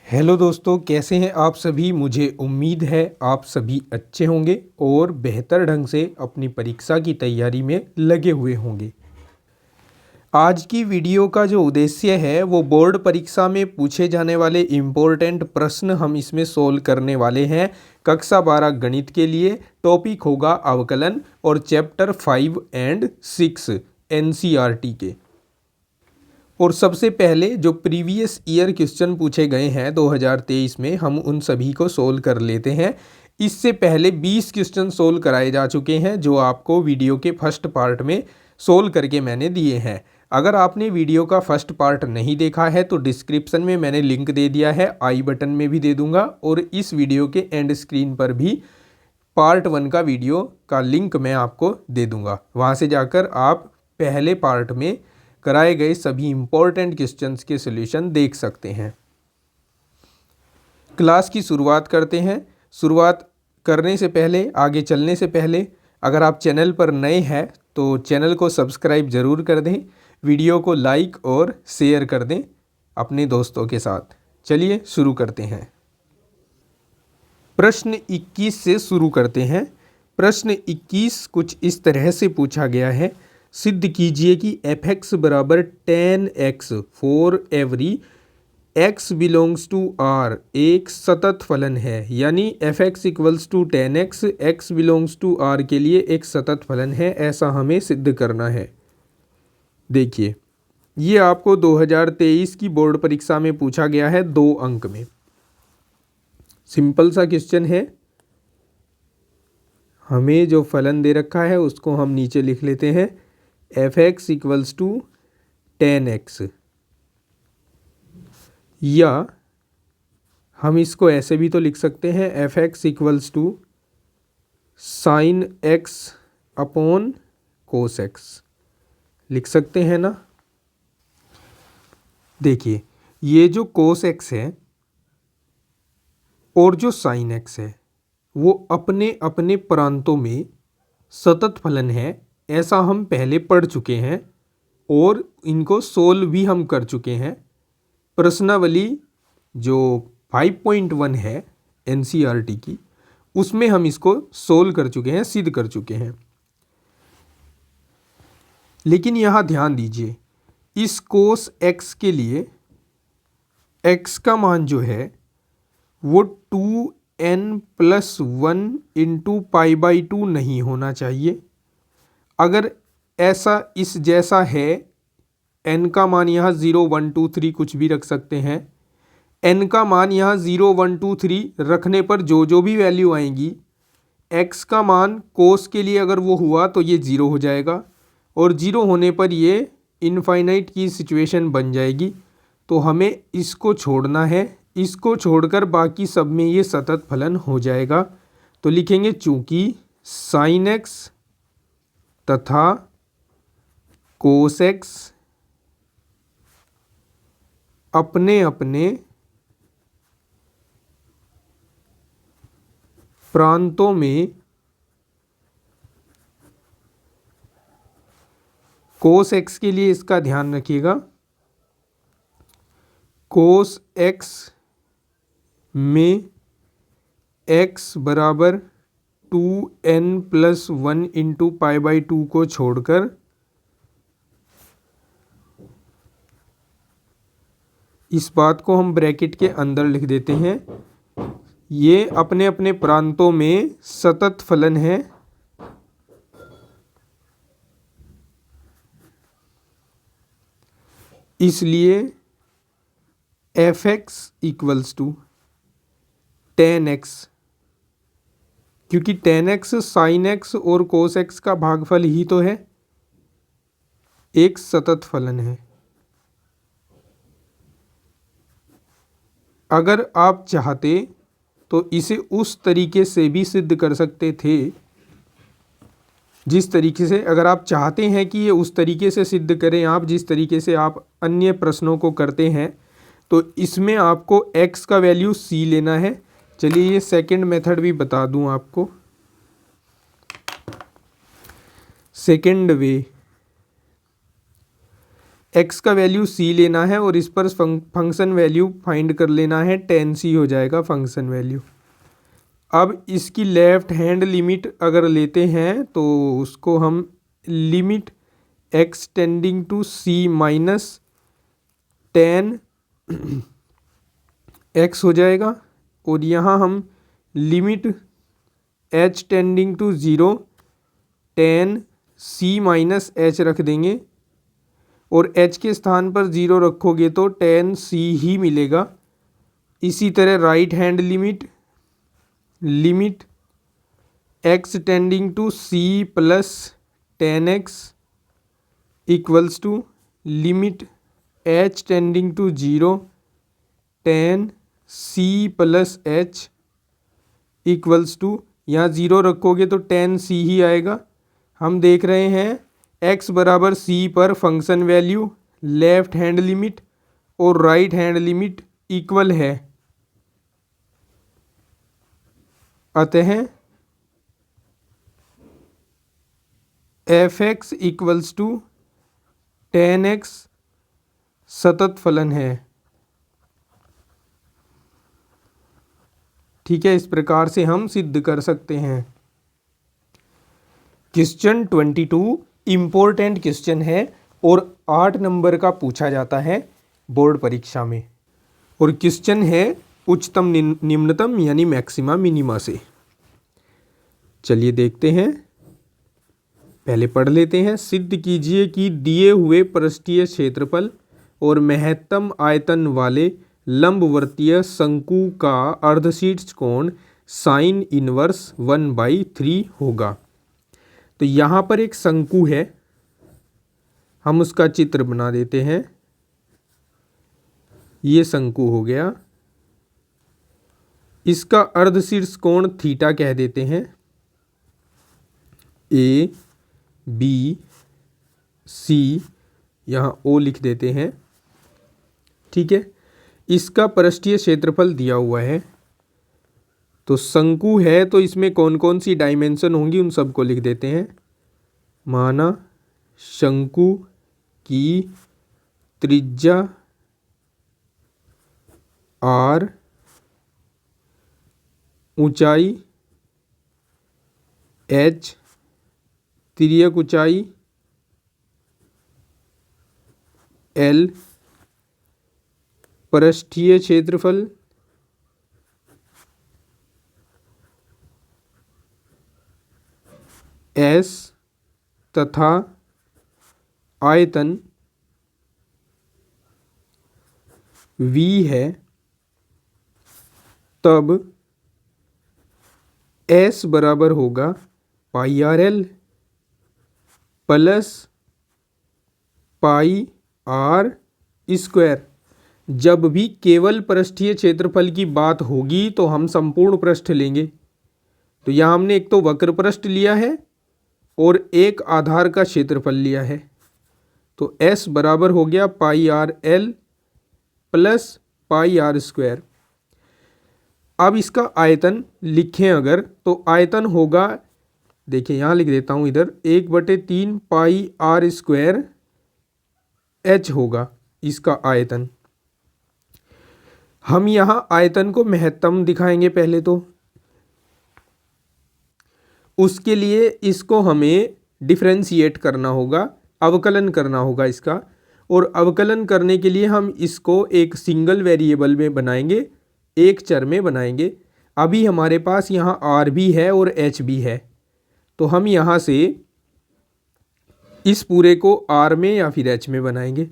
Hello दोस्तों, कैसे हैं आप सभी। मुझे उम्मीद है आप सभी अच्छे होंगे और बेहतर ढंग से अपनी परीक्षा की तैयारी में लगे हुए होंगे। आज की वीडियो का जो उद्देश्य है वो बोर्ड परीक्षा में पूछे जाने वाले इम्पोर्टेंट प्रश्न हम इसमें सोल्व करने वाले हैं। कक्षा 12 गणित के लिए टॉपिक होगा अवकलन और चैप्टर 5 एंड 6 एनसीईआरटी के। और सबसे पहले जो प्रीवियस ईयर क्वेश्चन पूछे गए हैं 2023 में, हम उन सभी को सोल्व कर लेते हैं। इससे पहले 20 क्वेश्चन सोल्व कराए जा चुके हैं जो आपको वीडियो के फर्स्ट पार्ट में सोल्व करके मैंने दिए हैं। अगर आपने वीडियो का फर्स्ट पार्ट नहीं देखा है तो डिस्क्रिप्शन में मैंने लिंक दे दिया है, आई बटन में भी दे दूंगा और इस वीडियो के एंड स्क्रीन पर भी पार्ट 1 का वीडियो का लिंक मैं आपको दे दूंगा। वहाँ से जाकर आप पहले पार्ट में कराए गए सभी इंपॉर्टेंट क्वेश्चंस के सॉल्यूशन देख सकते हैं। क्लास की शुरुआत करते हैं। शुरुआत करने से पहले, आगे चलने से पहले, अगर आप चैनल पर नए हैं तो चैनल को सब्सक्राइब ज़रूर कर दें, वीडियो को लाइक और शेयर कर दें अपने दोस्तों के साथ। चलिए शुरू करते हैं। प्रश्न 21 से शुरू करते हैं। प्रश्न 21 कुछ इस तरह से पूछा गया है। सिद्ध कीजिए कि f(x) बराबर 10x for every x belongs to r एक सतत फलन है। यानी f(x) equals to 10x x belongs to r के लिए एक सतत फलन है, ऐसा हमें सिद्ध करना है। देखिए, ये आपको 2023 की बोर्ड परीक्षा में पूछा गया है 2 अंक में। सिंपल सा क्वेश्चन है। हमें जो फलन दे रखा है उसको हम नीचे लिख लेते हैं, f(x) इक्वल्स टू 10x, या हम इसको ऐसे भी तो लिख सकते हैं, f(x) equals to sin x upon cos x लिख सकते हैं ना। देखिए, ये जो cos x है और जो sin x है वो अपने अपने प्रांतों में सतत फलन है, ऐसा हम पहले पढ़ चुके हैं और इनको सोल्व भी हम कर चुके हैं। प्रश्नावली जो 5.1 है एनसीईआरटी की, उसमें हम इसको सोल्व कर चुके हैं, सिद्ध कर चुके हैं। लेकिन यहाँ ध्यान दीजिए, इस cos x के लिए x का मान जो है वो 2n+1 इंटू π/2 नहीं होना चाहिए। अगर ऐसा इस जैसा है, n का मान यहाँ 0 1 2 3 कुछ भी रख सकते हैं। n का मान यहाँ 0 1 2 3 रखने पर जो भी वैल्यू आएंगी, x का मान cos के लिए अगर वो हुआ तो ये 0 हो जाएगा और 0 होने पर ये इनफाइनाइट की सिचुएशन बन जाएगी। तो हमें इसको छोड़ना है, इसको छोड़कर बाकी सब में ये सतत फलन हो जाएगा। तो लिखेंगे चूंकि sin x तथा cos x अपने अपने प्रांतों में cos x के लिए इसका ध्यान रखिएगा, cos x में x बराबर 2n+1 इंटू π/2 को छोड़कर इस बात को हम ब्रैकेट के अंदर लिख देते हैं। ये अपने अपने प्रांतों में सतत फलन है, इसलिए f(x) इक्वल्स टू 10x, क्योंकि 10x sin x और cos x का भागफल ही तो है, एक सतत फलन है। अगर आप चाहते तो इसे उस तरीके से भी सिद्ध कर सकते थे, जिस तरीके से, अगर आप चाहते हैं कि ये उस तरीके से सिद्ध करें आप जिस तरीके से आप अन्य प्रश्नों को करते हैं, तो इसमें आपको x का वैल्यू c लेना है। चलिए ये सेकंड मेथड भी बता दूं आपको। सेकंड वे, x का वैल्यू c लेना है और इस पर फंक्शन वैल्यू फाइंड कर लेना है, tan c हो जाएगा फंक्शन वैल्यू। अब इसकी लेफ्ट हैंड लिमिट अगर लेते हैं तो उसको हम limit x tending to c minus tan x हो जाएगा, और यहाँ हम limit h tending to 0 tan c minus h रख देंगे, और h के स्थान पर 0 रखोगे तो tan c ही मिलेगा। इसी तरह right hand limit x tending to c plus tan x equals to limit h tending to 0 tan c plus h equals to, यहाँ 0 रखोगे तो tan c ही आएगा। हम देख रहे हैं x बराबर c पर function value, left hand limit और राइट हैंड लिमिट इक्वल है, अतः f(x) equals to tan x सतत फलन है। ठीक है, इस प्रकार से हम सिद्ध कर सकते हैं। क्वेश्चन 22 इम्पोर्टेंट क्वेश्चन है और 8 नंबर का पूछा जाता है बोर्ड परीक्षा में, और क्वेश्चन है उच्चतम निम्नतम यानी मैक्सिमा मिनिमा से। चलिए देखते हैं, पहले पढ़ लेते हैं। सिद्ध कीजिए कि दिए हुए पृष्ठीय क्षेत्रफल और महत्तम आयतन वाले लंबवर्तीय शंकु का अर्धशीर्ष कोण साइन इनवर्स 1/3 होगा। तो यहाँ पर एक शंकु है, हम उसका चित्र बना देते हैं। ये शंकु हो गया, इसका अर्धशीर्ष कोण थीटा कह देते हैं। ए बी सी, यहाँ ओ लिख देते हैं। ठीक है, इसका पृष्ठीय क्षेत्रफल दिया हुआ है। तो शंकु है तो इसमें कौन कौन सी डायमेंशन होंगी उन सबको लिख देते हैं। माना शंकु की त्रिज्या r, ऊंचाई h, तिर्यक ऊंचाई l, पृष्ठीय क्षेत्रफल S तथा आयतन V है, तब S बराबर होगा pi are l plus pi are square. जब भी केवल पृष्ठीय क्षेत्रफल की बात होगी तो हम संपूर्ण पृष्ठ लेंगे। तो यहाँ हमने एक तो वक्र पृष्ठ लिया है और एक आधार का क्षेत्रफल लिया है। तो S बराबर हो गया pi are l plus pi are square. अब इसका आयतन लिखें अगर, तो आयतन होगा, देखिए यहाँ लिख देता हूँ इधर, 1/3 पाई आर स्क्वायर H होगा इसका आयतन। हम यहाँ आयतन को महत्तम दिखाएंगे पहले, तो उसके लिए इसको हमें डिफरेंशिएट करना होगा, अवकलन करना होगा इसका। और अवकलन करने के लिए हम इसको एक सिंगल वेरिएबल में बनाएंगे, एक चर में बनाएंगे। अभी हमारे पास यहाँ r भी है और h भी है, तो हम यहाँ से इस पूरे को r में या फिर h में बनाएंगे।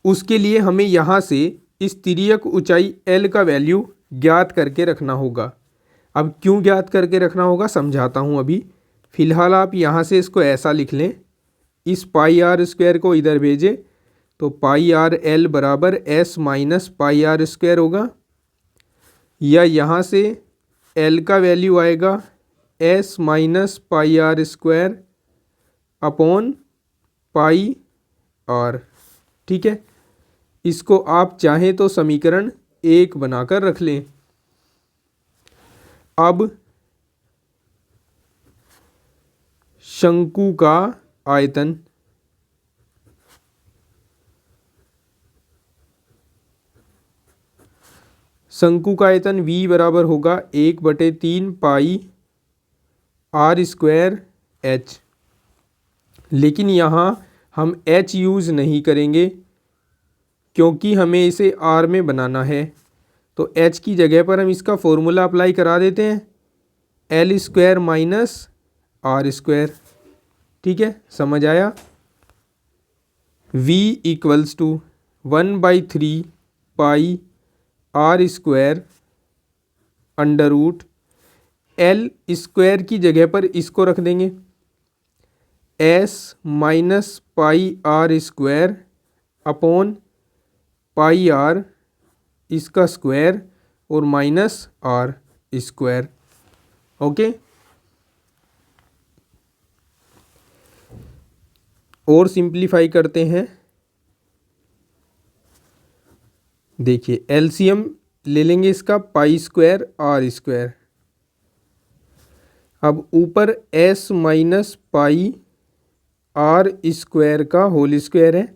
उसके लिए हमें यहाँ से इस तिर्यक ऊंचाई l का वैल्यू ज्ञात करके रखना होगा। अब क्यों ज्ञात करके रखना होगा समझाता हूँ अभी। फ़िलहाल आप यहाँ से इसको ऐसा लिख लें, इस पाई आर स्क्वायर को इधर भेजें तो पाई आर एल बराबर S minus pi are square होगा, या यहाँ से L का वैल्यू आएगा S minus pi are square upon pi R. ठीक है, इसको आप चाहें तो समीकरण 1 बनाकर रख लें। अब शंकु का आयतन, शंकु का आयतन V बराबर होगा 1/3 पाई r स्क्वायर h। लेकिन यहाँ हम h यूज़ नहीं करेंगे क्योंकि हमें इसे r में बनाना है। तो h की जगह पर हम इसका फॉर्मूला अप्लाई करा देते हैं, L square minus R square. ठीक है, समझ आया। V equals to 1/3 pi R square under root L square की जगह पर इसको रख देंगे, S minus pi R square upon pi R इसका स्क्वायर और माइनस R स्क्वायर। ओके, और सिंप्लीफाई करते हैं। देखिए एलसीएम ले लेंगे इसका, पाई स्क्वायर R स्क्वायर। अब ऊपर S minus pi R square का होल स्क्वायर है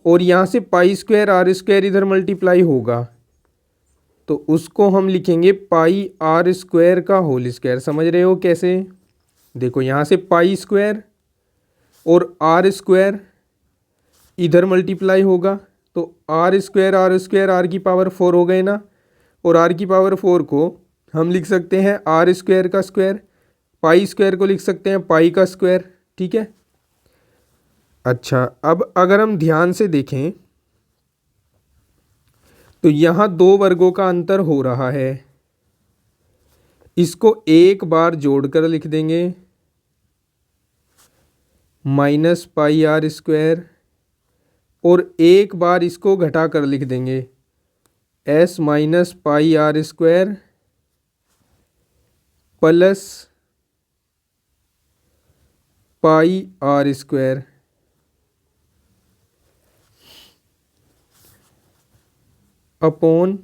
और यहाँ से पाई स्क्वायर R स्क्वायर इधर मल्टीप्लाई होगा तो उसको हम लिखेंगे पाई R स्क्वायर का होल स्क्वायर। समझ रहे हो कैसे? देखो यहाँ से पाई स्क्वायर और R स्क्वायर इधर मल्टीप्लाई होगा तो R स्क्वायर R की पावर 4 हो गए ना, और R की पावर 4 को हम लिख सकते हैं R स्क्वायर का स्क्वायर, पाई स्क्वायर को लिख सकते हैं पाई का स्क्वायर। ठीक है। अच्छा, अब अगर हम ध्यान से देखें तो यहाँ दो वर्गों का अंतर हो रहा है, इसको एक बार जोड़कर लिख देंगे माइनस पाई R स्क्वायर, और एक बार इसको घटाकर लिख देंगे S minus pi R square plus pi R square upon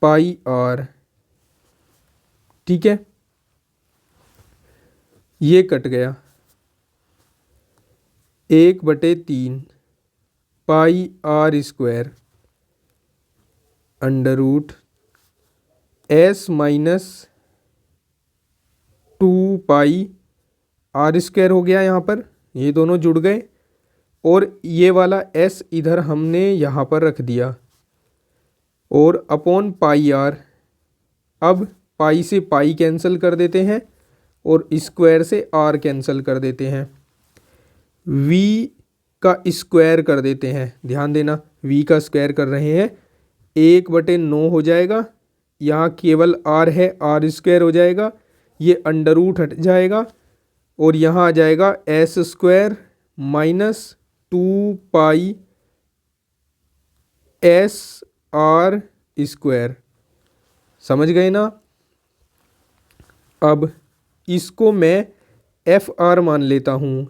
pi R। ठीक है, ये कट गया, 1/3 pi R square under root S minus 2 pi R square हो गया। यहाँ पर ये दोनों जुड़ गए और ये वाला S इधर हमने यहाँ पर रख दिया और अपॉन पाई R। अब पाई से पाई कैंसिल कर देते हैं और स्क्वायर से R कैंसिल कर देते हैं, V का स्क्वायर कर देते हैं। ध्यान देना, V का स्क्वायर कर रहे हैं, 1/9 हो जाएगा। यहाँ केवल R है, R स्क्वायर हो जाएगा, ये अंडर रूट हट जाएगा और यहाँ आ जाएगा S स्क्वायर माइनस 2 पाई S R स्क्वायर। समझ गए ना? अब इसको मैं FR मान लेता हूँ,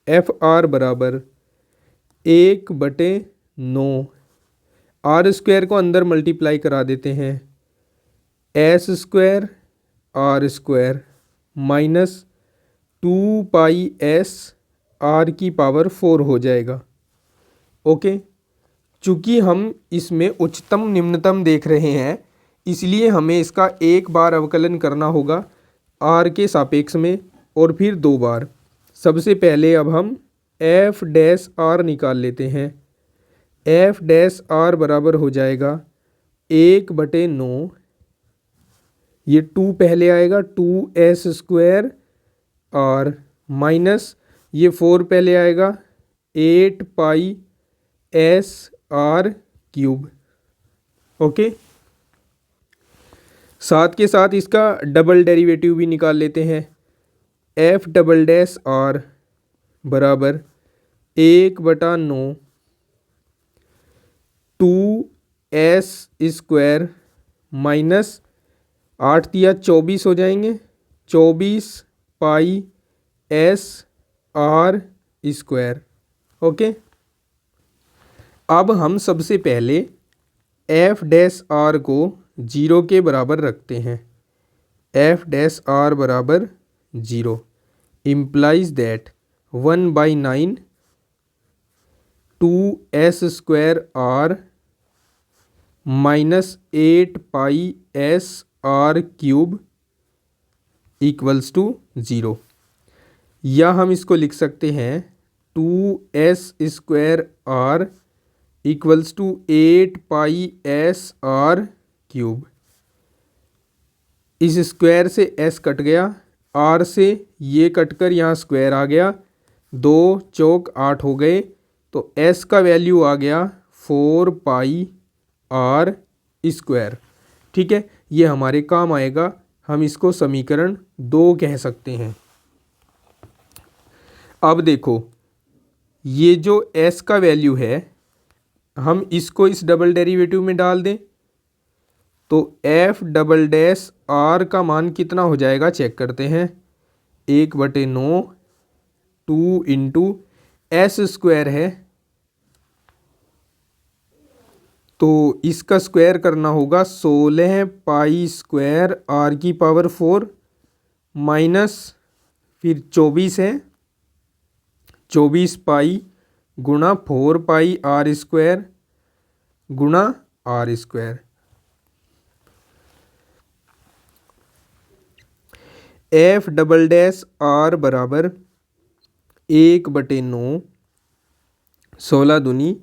FR बराबर 1/9, R स्क्वायर को अंदर मल्टीप्लाई करा देते हैं, S square R square minus 2 पाई S R की पावर 4 हो जाएगा। ओके, चूँकि हम इसमें उच्चतम निम्नतम देख रहे हैं इसलिए हमें इसका एक बार अवकलन करना होगा R के सापेक्ष में और फिर 2 बार। सबसे पहले अब हम F डैश R निकाल लेते हैं, F डैश R बराबर हो जाएगा 1/9, ये 2 पहले आएगा 2S स्क्वायर R माइनस ये 4 पहले आएगा 8 पाई S R क्यूब। ओके, साथ के साथ इसका डबल डेरिवेटिव भी निकाल लेते हैं, F डबल डैश R बराबर 1/9 2S स्क्वायर माइनस 8 तिया 24 हो जाएंगे, 24 पाई S R स्क्वायर। ओके, अब हम सबसे पहले F डैश R को 0 के बराबर रखते हैं, F डैश R बराबर 0 implies that 1/9 2S square R minus 8π(s(r³ equals to 0, या हम इसको लिख सकते हैं 2s² इक्वल्स टू 8π(s(r³). इस स्क्वायर से s कट गया, r से ये कटकर यहाँ स्क्वायर आ गया, 2 चौक 8 हो गए, तो s का वैल्यू आ गया 4πr²। ठीक है, ये हमारे काम आएगा, हम इसको समीकरण 2 कह सकते हैं। अब देखो, ये जो s का वैल्यू है, हम इसको इस डबल डेरिवेटिव में डाल दें तो f डबल डैश r का मान कितना हो जाएगा, चेक करते हैं। 1/9 2 इंटू एस स्क्वायर है, तो इसका स्क्वायर करना होगा 16π² r⁴ माइनस फिर 24 है, 24π गुणा 4πr² गुणा r²। f double dash r बराबर 1/9 16 दूनी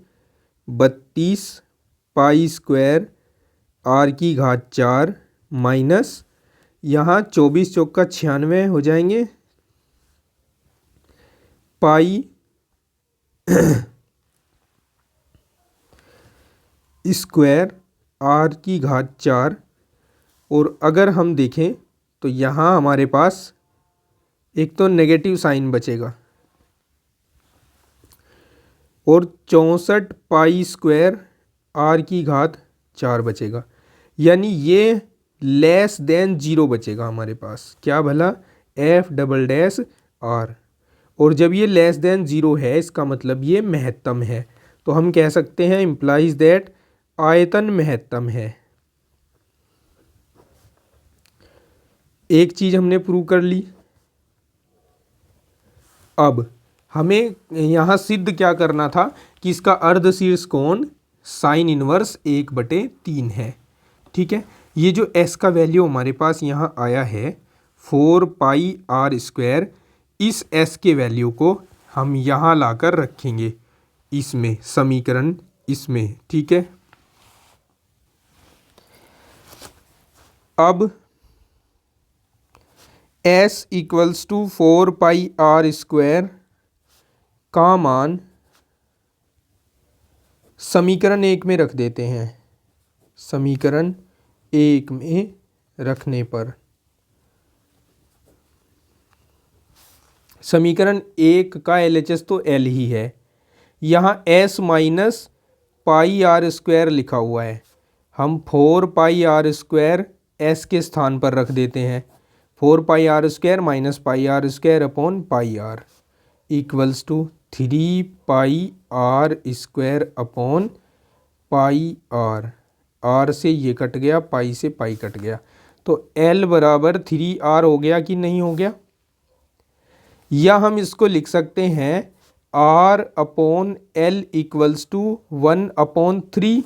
32 π² r⁴ माइनस यहाँ 24 चौका 96 हो जाएंगे, पाई स्क्वायर r⁴। और अगर हम देखें तो यहाँ हमारे पास एक तो नेगेटिव साइन बचेगा और 64π² r⁴ बचेगा, यानी ये लेस देन 0 बचेगा हमारे पास। क्या भला, f डबल डैश r। और जब ये लेस देन 0 है, इसका मतलब ये महत्तम है, तो हम कह सकते हैं इम्प्लाइज दैट आयतन महत्तम है। एक चीज हमने प्रूव कर ली। अब हमें यहाँ सिद्ध क्या करना था कि इसका अर्धशीर्ष कोण साइन इनवर्स 1/3 है। ठीक है, ये जो s का वैल्यू हमारे पास यहाँ आया है 4πr², इस s के वैल्यू को हम यहाँ लाकर रखेंगे इसमें, समीकरण इसमें। ठीक है, अब s इक्वल्स टू 4πr² का मान समीकरण 1 में रख देते हैं। समीकरण 1 में रखने पर समीकरण 1 का LHS तो L ही है, यहाँ s माइनस πr² लिखा हुआ है, हम 4πr² s के स्थान पर रख देते हैं। 4πr² minus πr² upon πr equals to 3πr² upon πr। r से ये कट गया, पाई से पाई कट गया, तो l बराबर 3r हो गया कि नहीं हो गया। या हम इसको लिख सकते हैं r upon l equals to 1/3।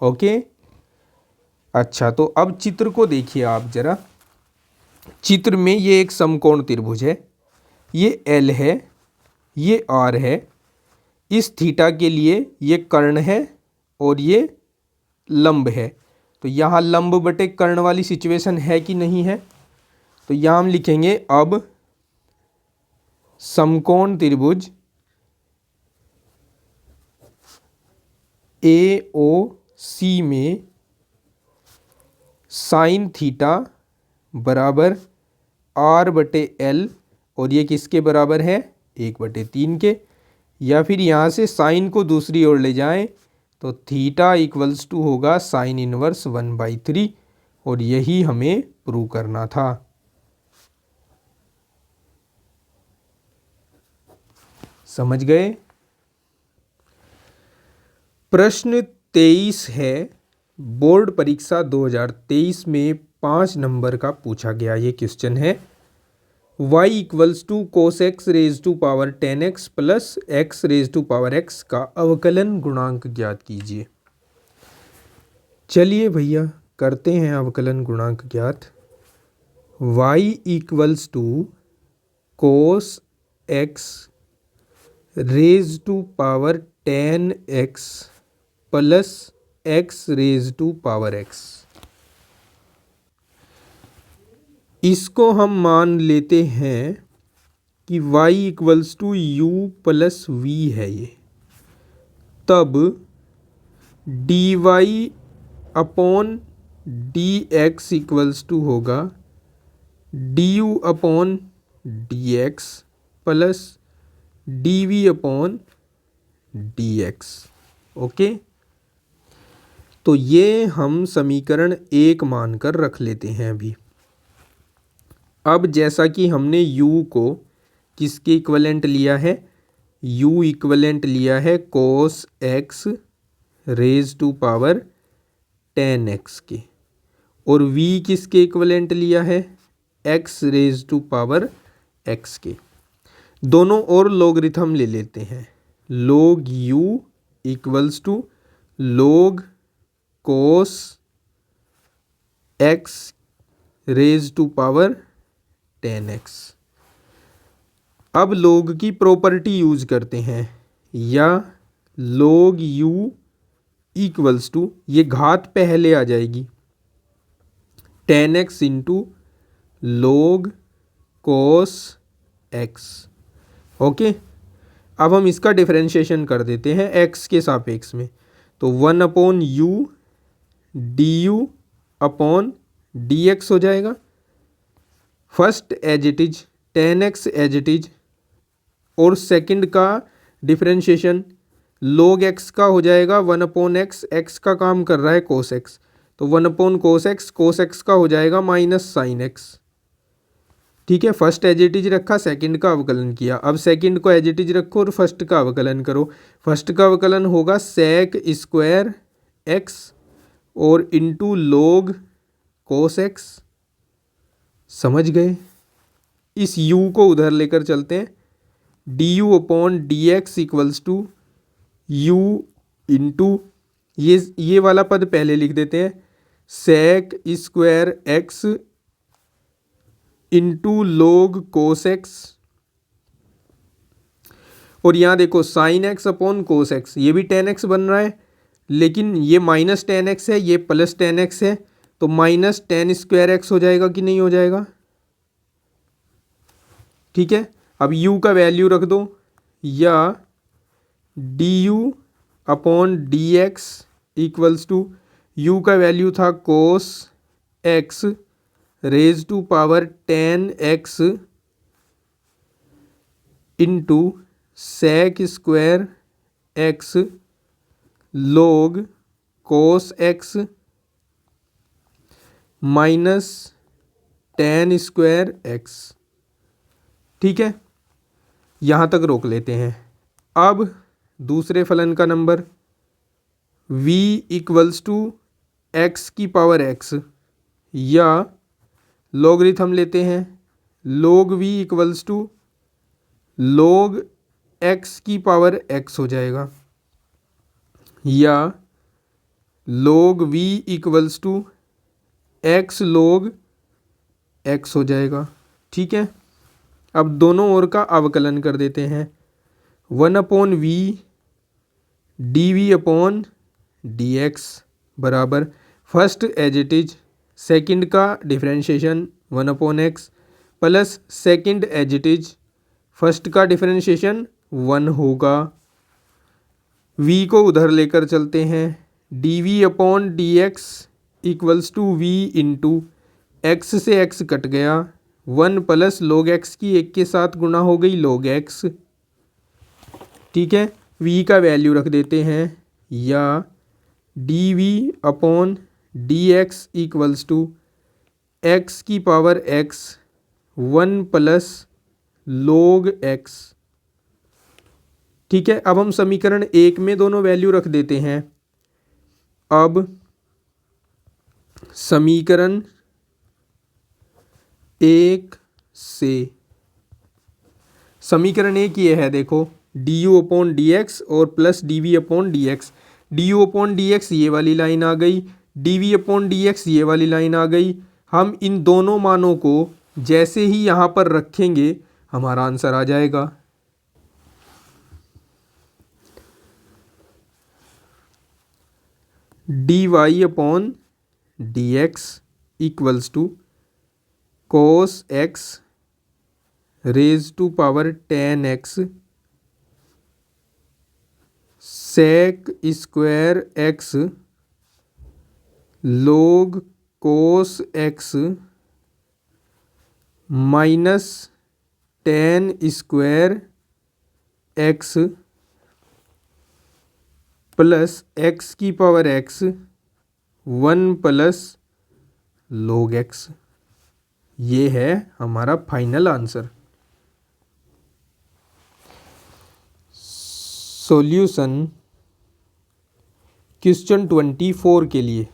Okay, अच्छा, तो अब चित्र को देखिए आप जरा। चित्र में ये एक समकोण त्रिभुज है, ये L है, ये R है, इस थीटा के लिए ये कर्ण है और ये लंब है। तो यहाँ लंब बटे कर्ण वाली सिचुएशन है कि नहीं है, तो यहाँ हम लिखेंगे अब समकोण त्रिभुज AOC में साइन थीटा बराबर r/L, और ये किसके बराबर है, 1/3 के। या फिर यहाँ से साइन को दूसरी ओर ले जाएं तो थीटा इक्वल्स टू होगा साइन इनवर्स 1/3, और यही हमें प्रूव करना था। समझ गए। प्रश्न 23 है, बोर्ड परीक्षा 2023 में 5 नंबर का पूछा गया ये क्वेश्चन है। y equals to cos x raise to power 10x plus x raise to power x का अवकलन गुणांक ज्ञात कीजिए। चलिए भैया करते हैं अवकलन गुणांक ज्ञात। y equals to cos x raise to power 10x plus x raise to power x। इसको हम मान लेते हैं कि y equals to u plus v है ये, तब dy upon dx equals to होगा du upon dx plus dv upon dx। Okay, तो ये हम समीकरण 1 मानकर रख लेते हैं अभी। अब जैसा कि हमने u को किसके इक्वलेंट लिया है, u इक्वलेंट लिया है cos x raise to power 10x के, और v किसके इक्वलेंट लिया है, x raise to power x के। दोनों और लॉगरिथम ले लेते हैं। log u equals to log cos x raise to power 10x। अब log की प्रॉपर्टी यूज करते हैं, या log u इक्वल्स टू, ये घात पहले आ जाएगी, 10x into log cos x। Okay, अब हम इसका डिफरेंशिएशन कर देते हैं x के सापेक्ष में, तो 1 upon u du upon dx हो जाएगा। First as it is 10x as it is, और सेकंड का डिफरेंशिएशन log x का हो जाएगा 1 अपॉन एक्स, एक्स का काम कर रहा है कोस x, तो 1 अपॉन कोस x का हो जाएगा माइनस साइन x। ठीक है, फर्स्ट एज इट इज रखा, सेकंड का अवकलन किया। अब सेकंड को एज इट इज रखो और फर्स्ट का अवकलन करो। फर्स्ट का अवकलन होगा सेक स्क्वायर x और इंटू log कोस x। समझ गए? इस u को उधर लेकर चलते हैं, du upon dx equals to u into, ये वाला पद पहले लिख देते हैं, sec square x into log cos x, और यहाँ देखो sine x upon cos x, ये भी 10x बन रहा है, लेकिन ये माइनस 10x है, ये प्लस 10x है, तो माइनस 10 स्क्वायर x हो जाएगा कि नहीं हो जाएगा। ठीक है, अब u का वैल्यू रख दो, या du upon dx equals to, u का वैल्यू था cos x raise to power 10x into sec square x log cos x minus 10 square x। ठीक है, यहाँ तक रोक लेते हैं। अब दूसरे फलन का number v equals to x की पावर x, या लॉगरिथम लेते हैं, log v equals to log x की पावर x हो जाएगा, या log v equals to x log x हो जाएगा। ठीक है, अब दोनों ओर का अवकलन कर देते हैं, 1 upon v dv upon dx बराबर first as it is, second का differentiation 1 upon x plus second as it is, first का डिफरेंशिएशन 1 होगा। v को उधर लेकर चलते हैं, dv upon dx equals to v into x से x कट गया, 1 प्लस log x की एक के साथ गुणा हो गई log x। ठीक है, v का वैल्यू रख देते हैं, या dv upon dx equals to x की power x 1 plus log x। ठीक है, अब हम समीकरण 1 में दोनों वैल्यू रख देते हैं। अब समीकरण 1 से, समीकरण 1 ये है, देखो du अपॉन डी एक्स और plus d v upon d x. D u upon d x ये वाली लाइन आ गई, डी अपॉन डी एक्स ये वाली लाइन आ गई। हम इन दोनों मानों को जैसे ही यहाँ पर रखेंगे हमारा आंसर आ जाएगा। D y upon d x equals to cos x raise to power 10x sec square x log cos x minus 10 square x plus x की power x 1 plus log x. ये है हमारा फाइनल आंसर। सॉल्यूशन क्वेश्चन 24 के लिए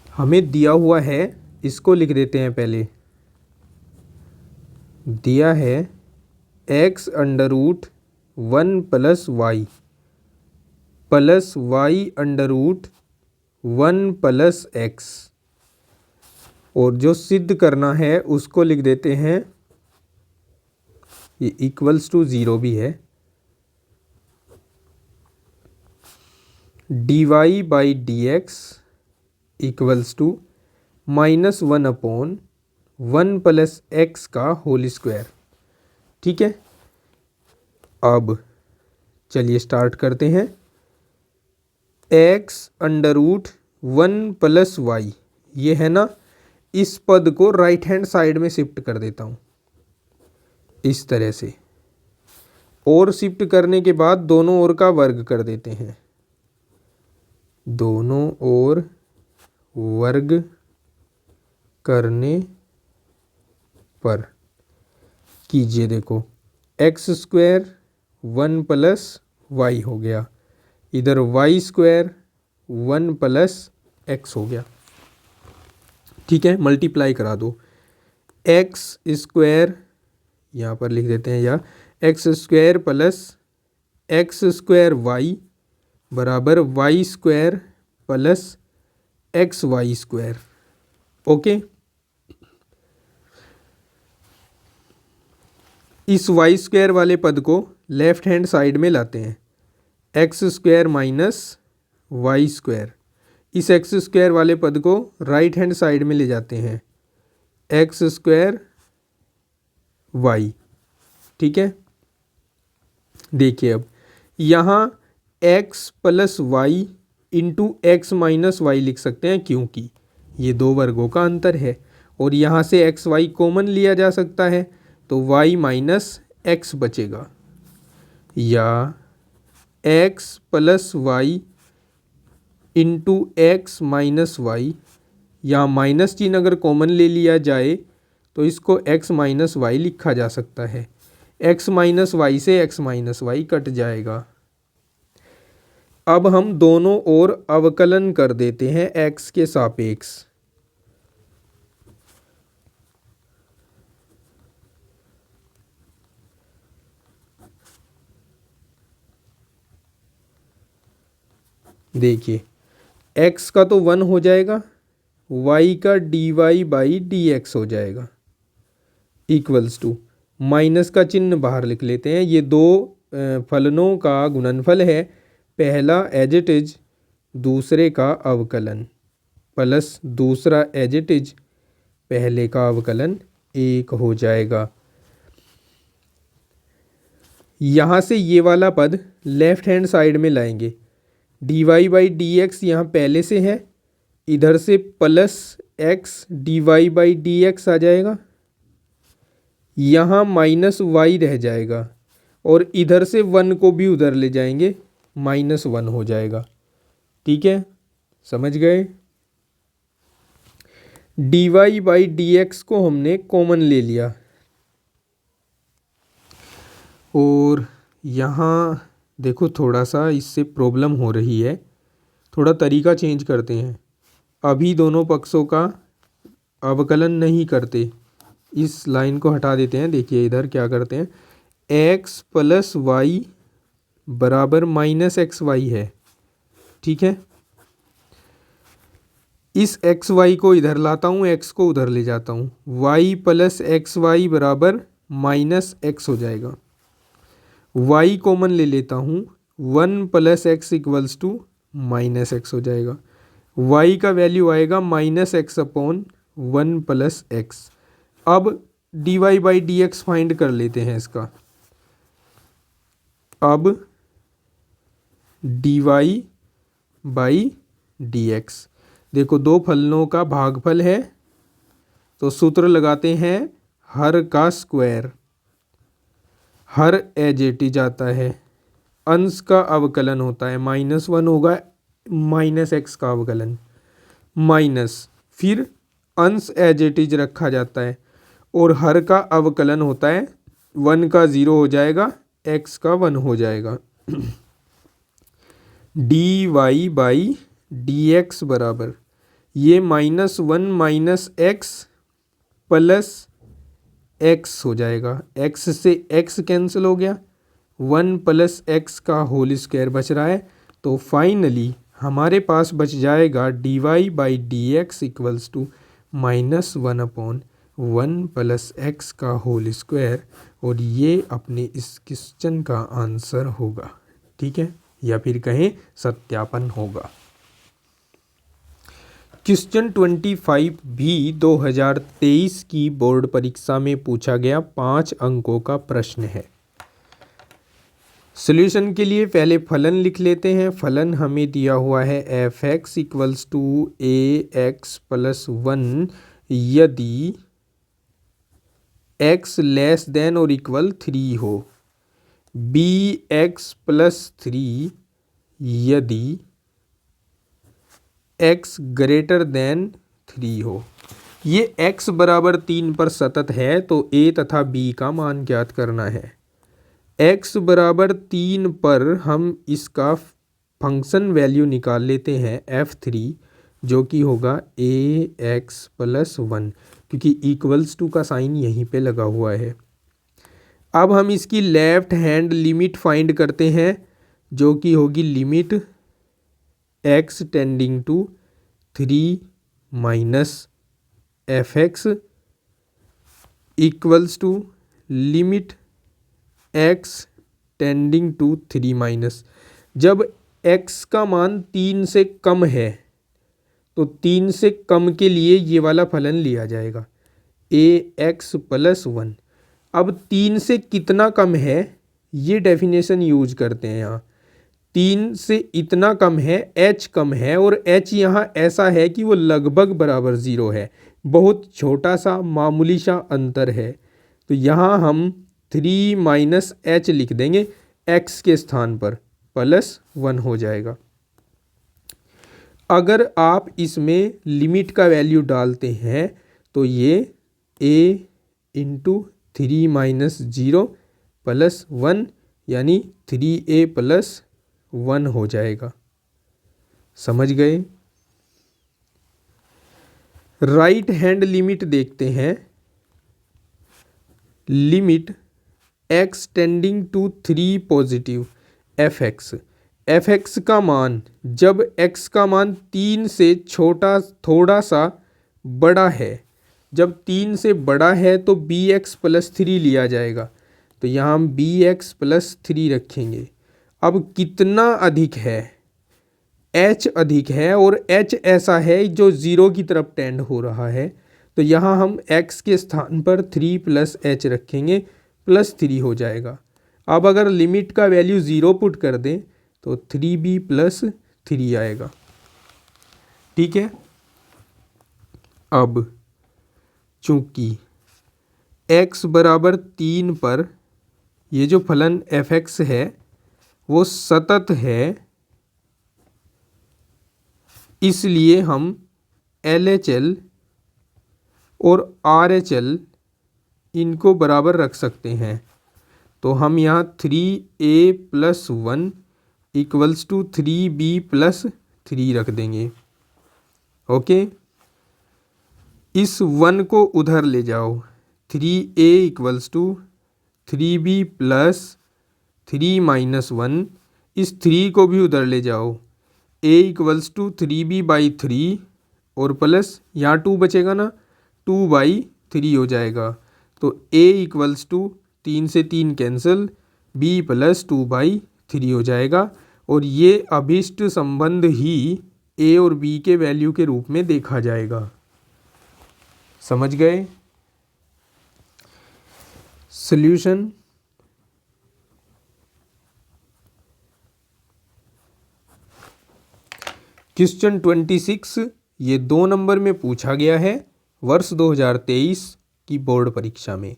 हमें दिया हुआ है, इसको लिख देते हैं पहले। दिया है x under root 1 plus y under root 1 plus x, और जो सिद्ध करना है उसको लिख देते हैं, ये इक्वल्स टू 0 भी है। D y by d x equals to -1 upon 1 plus x का होल स्क्वायर। ठीक है, अब चलिए स्टार्ट करते हैं। X under root 1 plus y, ये है ना, इस पद को राइट हैंड साइड में शिफ्ट कर देता हूँ इस तरह से, और शिफ्ट करने के बाद दोनों ओर का वर्ग कर देते हैं। दोनों ओर वर्ग करने पर कीजिए, देखो एक्स स्क्वायर 1 प्लस वाई हो गया, इधर वाई स्क्वायर 1 प्लस एक्स हो गया। ठीक है, मल्टीप्लाई करा दो। एक्स स्क्वायर यहाँ पर लिख देते हैं, या x square plus x square y बराबर y square plus x y square. Okay, इस वाई स्क्वायर वाले पद को लेफ्ट हैंड साइड में लाते हैं। X square minus y square, इस एक्स स्क्वायर वाले पद को राइट हैंड साइड में ले जाते हैं, एक्स स्क्वायर वाई। ठीक है, देखिए अब यहाँ x plus y into x minus y लिख सकते हैं, क्योंकि ये दो वर्गों का अंतर है, और यहाँ से एक्स वाई कॉमन लिया जा सकता है, तो वाई माइनस एक्स बचेगा, या x plus y into x minus y, या माइनस चिन्ह अगर कॉमन ले लिया जाए तो इसको एक्स माइनस वाई लिखा जा सकता है। एक्स माइनस वाई से एक्स माइनस वाई कट जाएगा। अब हम दोनों ओर अवकलन कर देते हैं एक्स के सापेक्ष। देखिए x का तो 1 हो जाएगा, y का dy बाई डी एक्स हो जाएगा, इक्वल्स टू माइनस का चिन्ह बाहर लिख लेते हैं। ये दो फलनों का गुणनफल है, पहला एज इट इज दूसरे का अवकलन, प्लस दूसरा एज इट इज पहले का अवकलन 1 हो जाएगा। यहाँ से ये वाला पद लेफ्ट हैंड साइड में लाएंगे, d y by d x यहाँ पहले से है, इधर से plus x d y by d x आ जाएगा, यहाँ माइनस वाई रह जाएगा, और इधर से 1 को भी उधर ले जाएंगे, -1 हो जाएगा। ठीक है, समझ गए। D y by d x को हमने कॉमन ले लिया, और यहाँ देखो थोड़ा सा इससे प्रॉब्लम हो रही है, थोड़ा तरीका चेंज करते हैं। अभी दोनों पक्षों का अवकलन नहीं करते, इस लाइन को हटा देते हैं। देखिए इधर क्या करते हैं, एक्स प्लस वाई बराबर माइनस एक्स वाई है। ठीक है, इस एक्स वाई को इधर लाता हूँ, एक्स को उधर ले जाता हूँ, वाई प्लस एक्स वाई बराबर माइनस एक्स हो जाएगा। वाई कॉमन ले लेता हूँ, 1 plus x equals to minus x हो जाएगा। वाई का वैल्यू आएगा minus x upon 1 plus x. अब d y by d x find कर लेते हैं इसका। अब d y by d x, देखो दो फलनों का भागफल है तो सूत्र लगाते हैं हर का स्क्वायर, हर एज इट इज आता है, अंश का अवकलन होता है, -1 होगा माइनस एक्स का अवकलन, माइनस फिर अंश एज इट इज रखा जाता है और हर का अवकलन होता है, 1 का 0 हो जाएगा, एक्स का 1 हो जाएगा। D y by d x बराबर ये -1 माइनस एक्स प्लस एक्स हो जाएगा, एक्स से एक्स कैंसिल हो गया, 1 प्लस एक्स का होल स्क्वायर बच रहा है। तो फाइनली हमारे पास बच जाएगा d y by d x equals to -1 upon 1 plus x का होल स्क्वायर, और ये अपने इस क्वेश्चन का आंसर होगा। ठीक है, या फिर कहें सत्यापन होगा। क्वेश्चन 25 भी 2023 की बोर्ड परीक्षा में पूछा गया 5 अंकों का प्रश्न है। सॉल्यूशन के लिए पहले फलन लिख लेते हैं। फलन हमें दिया हुआ है f x equals to a x plus 1 यदि एक्स लेस देन और इक्वल 3 हो, बी एक्स प्लस 3 यदि x ग्रेटर देन 3 हो। ये x बराबर 3 पर सतत है तो a तथा b का मान ज्ञात करना है। x बराबर 3 पर हम इसका फंक्शन वैल्यू निकाल लेते हैं f3, जो कि होगा ax प्लस 1, क्योंकि इक्वल्स टू का साइन यहीं पे लगा हुआ है। अब हम इसकी लेफ्ट हैंड लिमिट फाइंड करते हैं, जो कि होगी limit x tending to 3 minus f x equals to limit x tending to 3 minus. जब x का मान 3 से कम है तो 3 से कम के लिए ये वाला फलन लिया जाएगा ax प्लस 1। अब 3 से कितना कम है ये डेफिनेशन यूज करते हैं। यहाँ 3 से इतना कम है, h कम है, और h यहाँ ऐसा है कि वो लगभग बराबर 0 है, बहुत छोटा सा मामूली सा अंतर है। तो यहाँ हम 3 माइनस h लिख देंगे, x के स्थान पर प्लस 1 हो जाएगा। अगर आप इसमें लिमिट का वैल्यू डालते हैं तो ये a इंटू 3 माइनस 0 प्लस 1 यानी 3a प्लस 1 हो जाएगा। समझ गए? राइट हैंड लिमिट देखते हैं। Limit x tending to 3 positive f x का मान जब x का मान 3 से छोटा थोड़ा सा बड़ा है, जब 3 से बड़ा है तो bx प्लस 3 लिया जाएगा। तो यहाँ हम bx प्लस 3 रखेंगे। अब कितना अधिक है? h अधिक है, और h ऐसा है जो 0 की तरफ टेंड हो रहा है। तो यहाँ हम x के स्थान पर 3 प्लस h रखेंगे, प्लस 3 हो जाएगा। अब अगर लिमिट का वैल्यू 0 पुट कर दें तो 3b प्लस 3 आएगा। ठीक है। अब चूंकि x बराबर 3 पर ये जो फलन एफ एक्स है वो सतत है, इसलिए हम LHL और RHL इनको बराबर रख सकते हैं। तो हम यहाँ 3a plus 1 equals to 3b plus 3 रख देंगे। ओके, इस 1 को उधर ले जाओ, 3a equals to 3b plus 3 minus 1, इस 3 को भी उधर ले जाओ, a equals to 3b by 3 और प्लस यहाँ 2 बचेगा ना, 2/3 हो जाएगा। तो a इक्वल्स टू 3 से 3 कैंसिल, b प्लस 2/3 हो जाएगा। और ये अभिष्ट संबंध ही a और b के वैल्यू के रूप में देखा जाएगा। समझ गए? सॉल्यूशन क्वेश्चन 26 ये 2 नंबर में पूछा गया है वर्ष 2023 की बोर्ड परीक्षा में।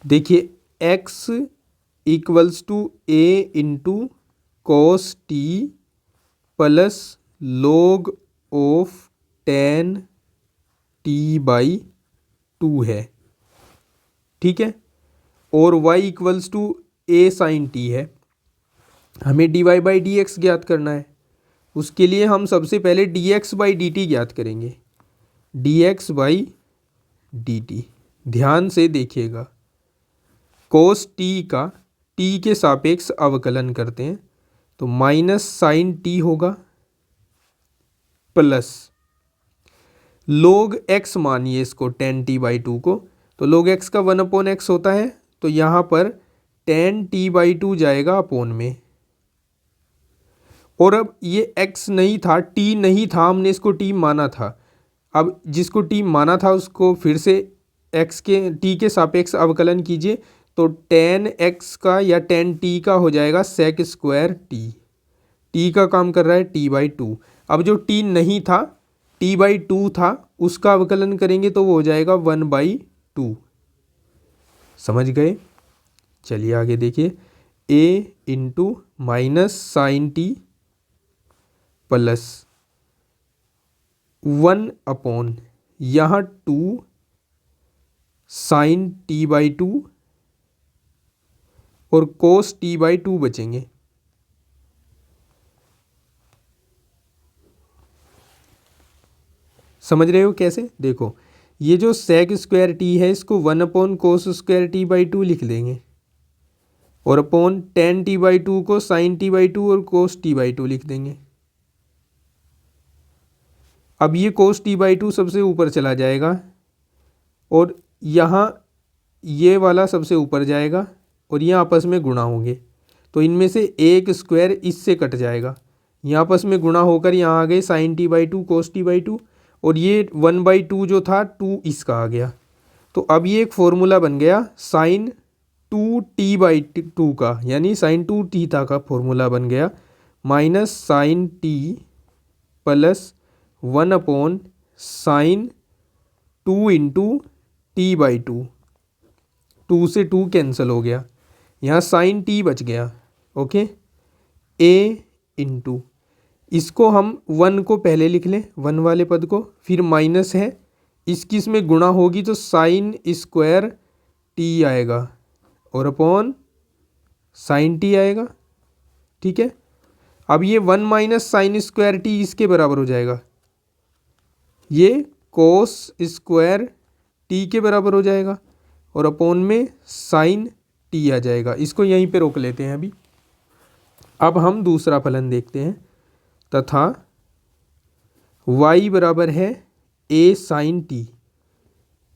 देखिए x equals to a into cos t plus log of tan t/2 है, ठीक है। और y equals to a sine t है। हमें dy/dx ज्ञात करना है। उसके लिए हम सबसे पहले dx/dt ज्ञात करेंगे। dx/dt ध्यान से देखिएगा, cos t का t के सापेक्ष अवकलन करते हैं तो माइनस साइन t होगा प्लस log x मानिए इसको tan t/2 को, तो log x का 1/x होता है तो यहाँ पर tan t/2 जाएगा अपोन में। और अब ये x नहीं था, t नहीं था, हमने इसको t माना था। अब जिसको t माना था उसको फिर से x के t के सापेक्ष अवकलन कीजिए तो tan x का या tan t का हो जाएगा sec स्क्वायर t का काम कर रहा है t/2। अब जो t नहीं था, t/2 था, उसका अवकलन करेंगे तो वो हो जाएगा 1/2। समझ गए? चलिए आगे देखिए, a into minus sine t plus 1 यहाँ 2 साइन t/2 और कोस t/2 बचेंगे। समझ रहे हो कैसे? देखो ये जो सेक स्क्वायर टी है इसको 1/cos स्क्वायर t/2 लिख देंगे और अपॉन tan t/2 को साइन t/2 और कोस t/2 लिख देंगे। अब ये कोस t/2 सबसे ऊपर चला जाएगा और यहाँ ये वाला सबसे ऊपर जाएगा और ये आपस में गुणा होंगे तो इनमें से एक स्क्वायर इससे कट जाएगा। ये आपस में गुणा होकर यहाँ आ गए साइन t/2 कोस t/2 और ये 1/2 जो था 2 इसका आ गया। तो अब ये एक फॉर्मूला बन गया साइन 2t/2 का, यानी साइन 2 थीटा का फॉर्मूला बन गया माइनस साइन t प्लस 1/साइन 2 इंटू t/2। 2 से 2 कैंसिल हो गया, यहाँ साइन t बच गया। ओके, a इंटू इसको हम 1 को पहले लिख लें, 1 वाले पद को, फिर माइनस है, इसकी इसमें गुणा होगी तो साइन स्क्वायर t आएगा और अपॉन साइन t आएगा, ठीक है। अब ये 1 माइनस साइन स्क्वायर t इसके बराबर हो जाएगा, ये कोस स्क्वायर t के बराबर हो जाएगा और अपॉन में साइन t आ जाएगा। इसको यहीं पे रोक लेते हैं अभी। अब हम दूसरा फलन देखते हैं, तथा y बराबर है a साइन t,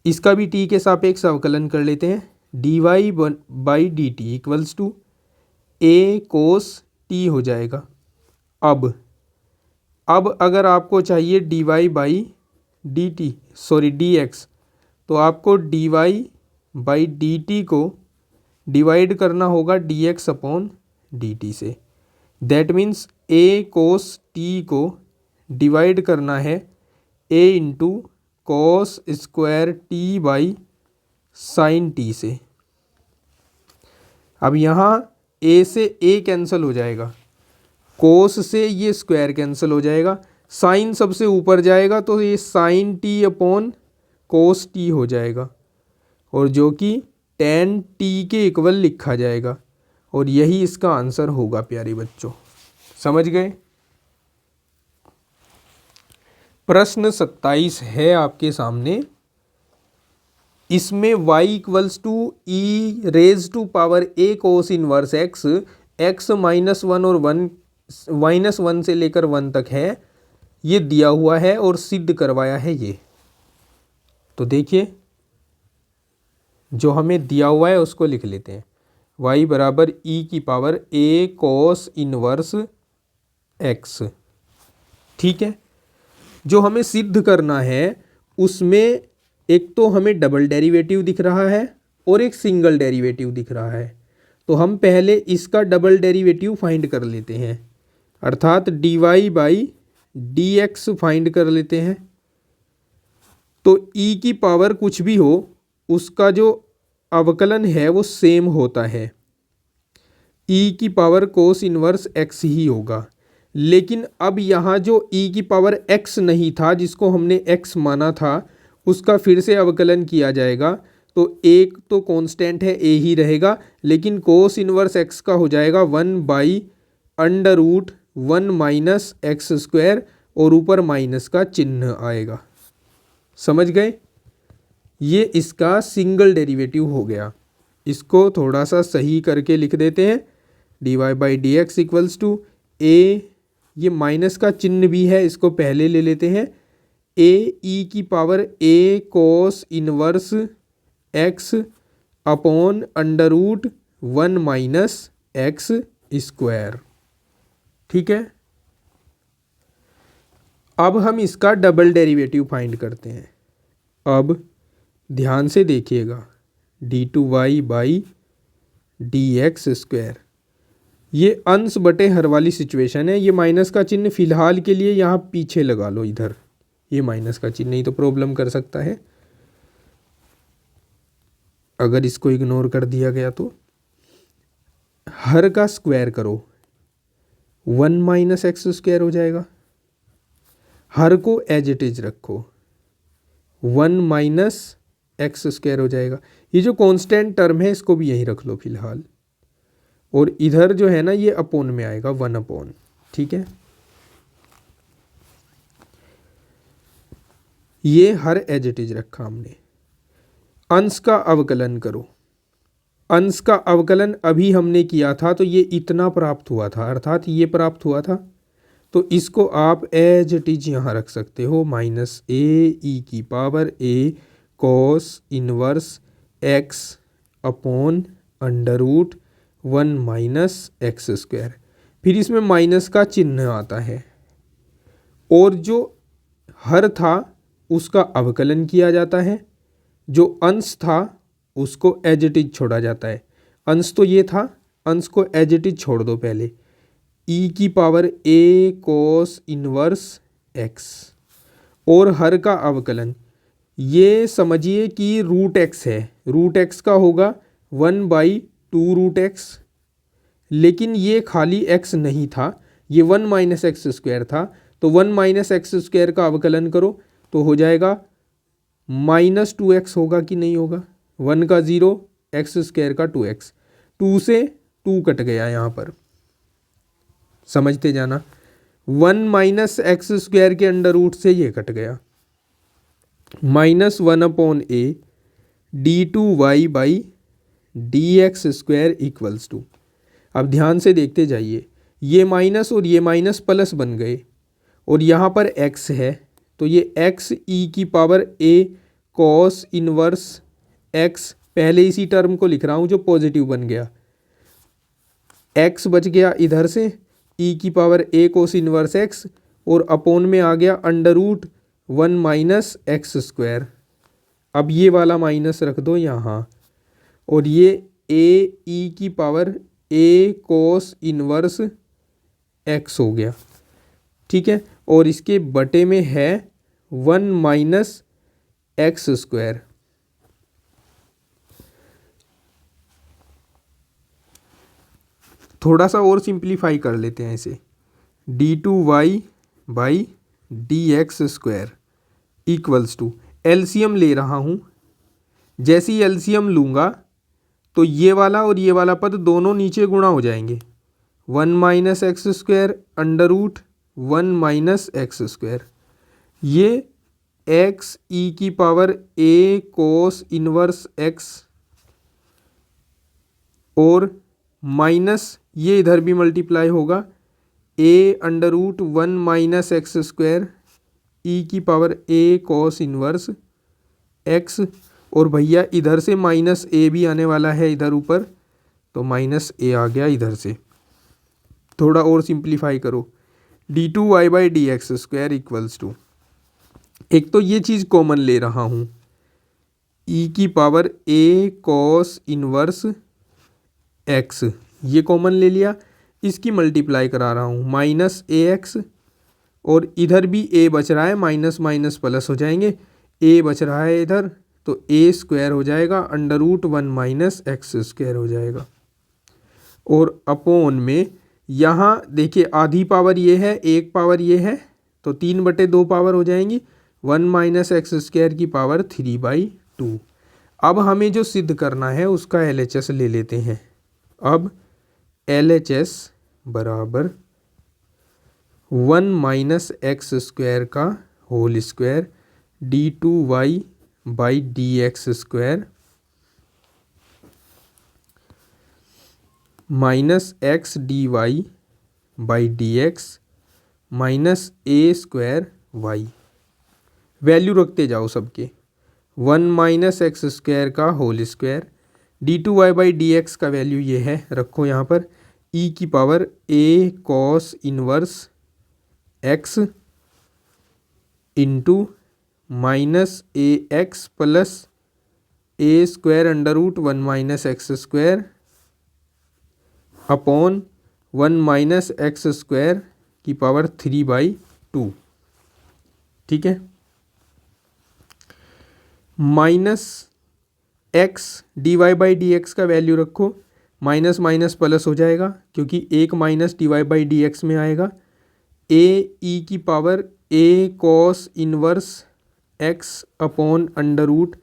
इसका भी t के सापेक्ष अवकलन कर लेते हैं। dy/dt equals to a cos t हो जाएगा। अब अगर आपको चाहिए dy/dt सॉरी dx, तो आपको dy/dt को डिवाइड करना होगा dx/dt से। That means a cos t को डिवाइड करना है a into cos square t by sine t से। अब यहाँ a से a कैंसिल हो जाएगा, कोस से ये स्क्वायर कैंसिल हो जाएगा, साइन सबसे ऊपर जाएगा तो ये sine t upon cos t हो जाएगा और जो कि tan t के इक्वल लिखा जाएगा और यही इसका आंसर होगा प्यारे बच्चों। समझ गए? प्रश्न 27 है आपके सामने। इसमें y equals to e raise to power a cos inverse x, x -1 और 1 -1 से लेकर 1 तक है। ये दिया हुआ है और सिद्ध करवाया है ये। तो देखिए जो हमें दिया हुआ है उसको लिख लेते हैं, y बराबर e की power a cos inverse x। ठीक है, जो हमें सिद्ध करना है उसमें एक तो हमें डबल डेरिवेटिव दिख रहा है और एक सिंगल डेरिवेटिव दिख रहा है। तो हम पहले इसका डबल डेरिवेटिव फाइंड कर लेते हैं, अर्थात dy by d x find कर लेते हैं। तो e की पावर कुछ भी हो उसका जो अवकलन है वो सेम होता है, e की पावर कोस इनवर्स x ही होगा। लेकिन अब यहाँ जो e की पावर x नहीं था जिसको हमने x माना था उसका फिर से अवकलन किया जाएगा। तो एक तो कांस्टेंट है a ही रहेगा, लेकिन कोस इनवर्स x का हो जाएगा 1/√1 माइनस एक्स स्क्वायर और ऊपर माइनस का चिन्ह आएगा। समझ गए? ये इसका सिंगल डेरिवेटिव हो गया। इसको थोड़ा सा सही करके लिख देते हैं, dy by d x equals to a, ये माइनस का चिन्ह भी है इसको पहले ले लेते हैं, a e की power a cos inverse x upon √1 minus x square. ठीक है, अब हम इसका डबल डेरिवेटिव फाइंड करते हैं। अब ध्यान से देखिएगा, d2y by d x square, ये अंश बटे हर वाली सिचुएशन है। ये माइनस का चिन्ह फिलहाल के लिए यहाँ पीछे लगा लो, इधर ये माइनस का चिन्ह नहीं तो प्रॉब्लम कर सकता है अगर इसको इग्नोर कर दिया गया। तो हर का स्क्वायर करो, 1 माइनस एक्स स्क्वायर हो जाएगा। हर को एज इट इज रखो, 1 माइनस एक्स स्क्वायर हो जाएगा। ये जो कांस्टेंट टर्म है इसको भी यहीं रख लो फिलहाल, और इधर जो है ना ये अपोन में आएगा 1 अपॉन। ठीक है, ये हर एज इट इज रखा हमने। अंश का अवकलन करो, अंश का अवकलन अभी हमने किया था तो ये इतना प्राप्त हुआ था, अर्थात ये प्राप्त हुआ था। तो इसको आप एज इट इज यहाँ रख सकते हो, माइनस ए ई की power a cos inverse x upon √1 minus x square. फिर इसमें माइनस का चिन्ह आता है और जो हर था उसका अवकलन किया जाता है, जो अंश था उसको एज इट इज छोड़ा जाता है। अंश तो ये था, अंश को एज इट इज छोड़ दो पहले, e की power a cos inverse x और हर का अवकलन, ये समझिए कि √x है, √x का होगा 1/2√x। लेकिन ये खाली x नहीं था, ये 1 माइनस एक्स स्क्वायर था। तो 1 माइनस एक्स स्क्वायर का अवकलन करो तो हो जाएगा -2x होगा कि नहीं होगा, 1 का 0, एक्स स्क्वायर का 2x, 2 से 2 कट गया यहाँ पर, समझते जाना। 1 माइनस एक्स स्क्वायर के अंडर रूट से ये कट गया, -1 upon a d2y by d x square equals to. अब ध्यान से देखते जाइए, ये माइनस और ये माइनस प्लस बन गए और यहाँ पर x है तो ये x e की power a cos inverse x, पहले इसी टर्म को लिख रहा हूँ जो पॉजिटिव बन गया, x बच गया इधर से e की power a cos inverse x और अपोन में आ गया √1 माइनस एक्स स्क्वायर। अब ये वाला माइनस रख दो यहाँ और ये a e की power a cos inverse x हो गया। ठीक है, और इसके बटे में है 1 माइनस एक्स स्क्वायर। थोड़ा सा और सिंप्लीफाई कर लेते हैं इसे, d2y by d x square equals to, LCM ले रहा हूँ, जैसे ही एलसीएम लूँगा तो ये वाला और ये वाला पद दोनों नीचे गुणा हो जाएंगे, 1 minus x square √1 minus x square. ये x e की power a cos inverse x और माइनस ये इधर भी मल्टीप्लाई होगा a under root 1 minus x square e की power a cos inverse x, और भैया इधर से माइनस ए भी आने वाला है इधर ऊपर, तो माइनस ए आ गया इधर से। थोड़ा और सिंप्लीफाई करो, d two y by d x square equals to, एक तो ये चीज़ कॉमन ले रहा हूँ, ई की power a cos inverse x, ये कॉमन ले लिया, इसकी मल्टीप्लाई करा रहा हूँ माइनस ए एक्स, और इधर भी ए बच रहा है, माइनस माइनस प्लस हो जाएंगे, ए बच रहा है इधर, तो ए स्क्वायर हो जाएगा under root 1 minus x square हो जाएगा, और अपॉन में यहाँ देखिए आधी पावर ये है, एक पावर ये है, तो 3/2 पावर हो जाएंगी, 1 माइनस एक्स स्क्वायर की पावर 3/2। अब हमें जो सिद्ध करना है उसका LHS ले लेते हैं। अब LHS बराबर 1 माइनस एक्स स्क्वायर का whole square d two y by d x square minus x d y by d x minus a square y, value रखते जाओ सबके, 1 माइनस एक्स स्क्वायर का whole square d two y by d x का value ये है, रखो यहाँ पर, ई की power a cos inverse x into minus a x plus a square under root 1 minus x square upon 1 minus x square की power 3/2, ठीक है। Minus x d y by d x का वैल्यू रखो, minus minus plus हो जाएगा क्योंकि एक minus d y by d x में आएगा, ए ई की power a cos inverse x upon under root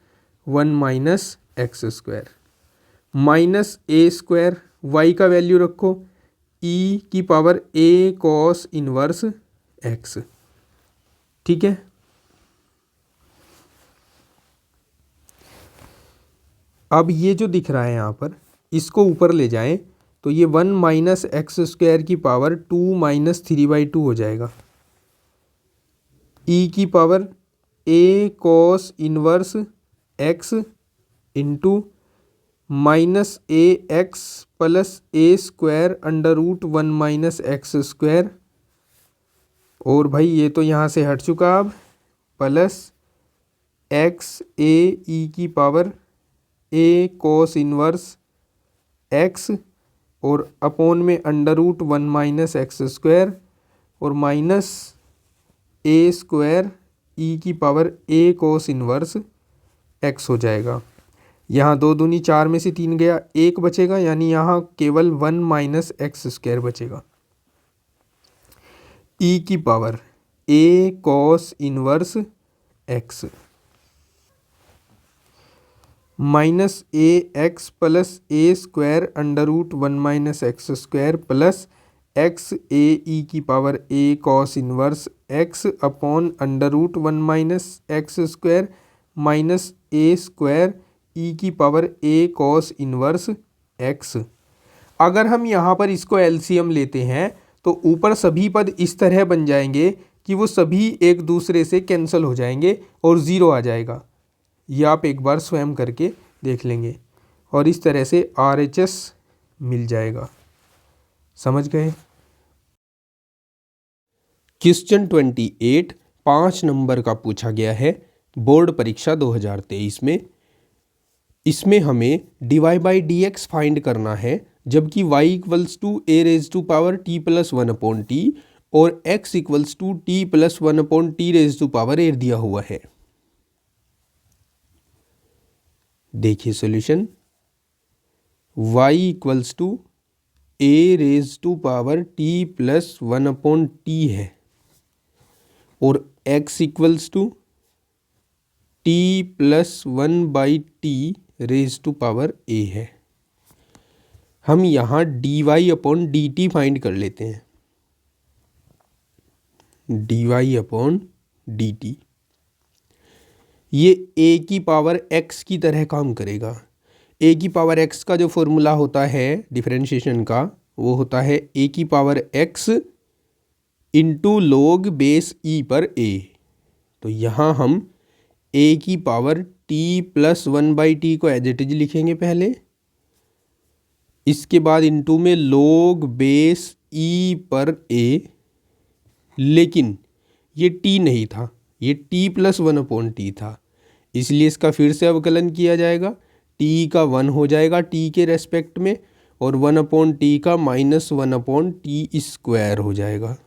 1 minus x square minus a square, y का वैल्यू रखो, ई की power a cos inverse x, ठीक है। अब ये जो दिख रहा है यहाँ पर, इसको ऊपर ले जाएं तो ये 1 माइनस एक्स स्क्वायर की पावर 2 माइनस 3/2 हो जाएगा, ई की power a cos inverse x into minus a x plus a square under root 1 minus x square, और भाई ये तो यहाँ से हट चुका अब, प्लस एक्स ए ई की power a cos inverse x, और अपॉन में under root 1 minus x square, और माइनस ए स्क्वायर ई की power a cos inverse x हो जाएगा। यहाँ 2 दूनी 4 में से 3 गया, 1 बचेगा, यानी यहाँ केवल 1 माइनस एक्स स्क्वायर बचेगा, ई की power a cos inverse x minus a x plus a square under root 1 minus x square plus x a e की power a cos inverse x upon under root 1 minus x square minus a square e की power a cos inverse x. अगर हम यहाँ पर इसको LCM लेते हैं तो ऊपर सभी पद इस तरह बन जाएंगे कि वो सभी एक दूसरे से कैंसिल हो जाएंगे और ज़ीरो आ जाएगा। ये आप एक बार स्वयं करके देख लेंगे, और इस तरह से RHS मिल जाएगा। समझ गए? क्वेश्चन 28 5 नंबर का पूछा गया है बोर्ड परीक्षा 2023 में। इसमें हमें dy by d x find करना है, जबकि y equals to a raise to power t plus 1/t और x equals to t plus 1/t raise to power a दिया हुआ है। देखिए solution, y equals to a raise to power t plus 1/t है और x equals to t plus 1/t raise to power a है। हम यहाँ dy upon dt find कर लेते हैं। dy अपॉन dt ये a की पावर x की तरह काम करेगा। a की पावर x का जो फॉर्मूला होता है डिफरेंशिएशन का, वो होता है a की power x into log base e पर a। तो यहाँ हम a की पावर t प्लस 1/t को एज इट इज लिखेंगे पहले, इसके बाद इंटू में log बेस e पर a, लेकिन ये t नहीं था, ये t प्लस 1/t था, इसलिए इसका फिर से अवकलन किया जाएगा। t का 1 हो जाएगा t के रेस्पेक्ट में, और 1/t का -1/t स्क्वायर हो जाएगा।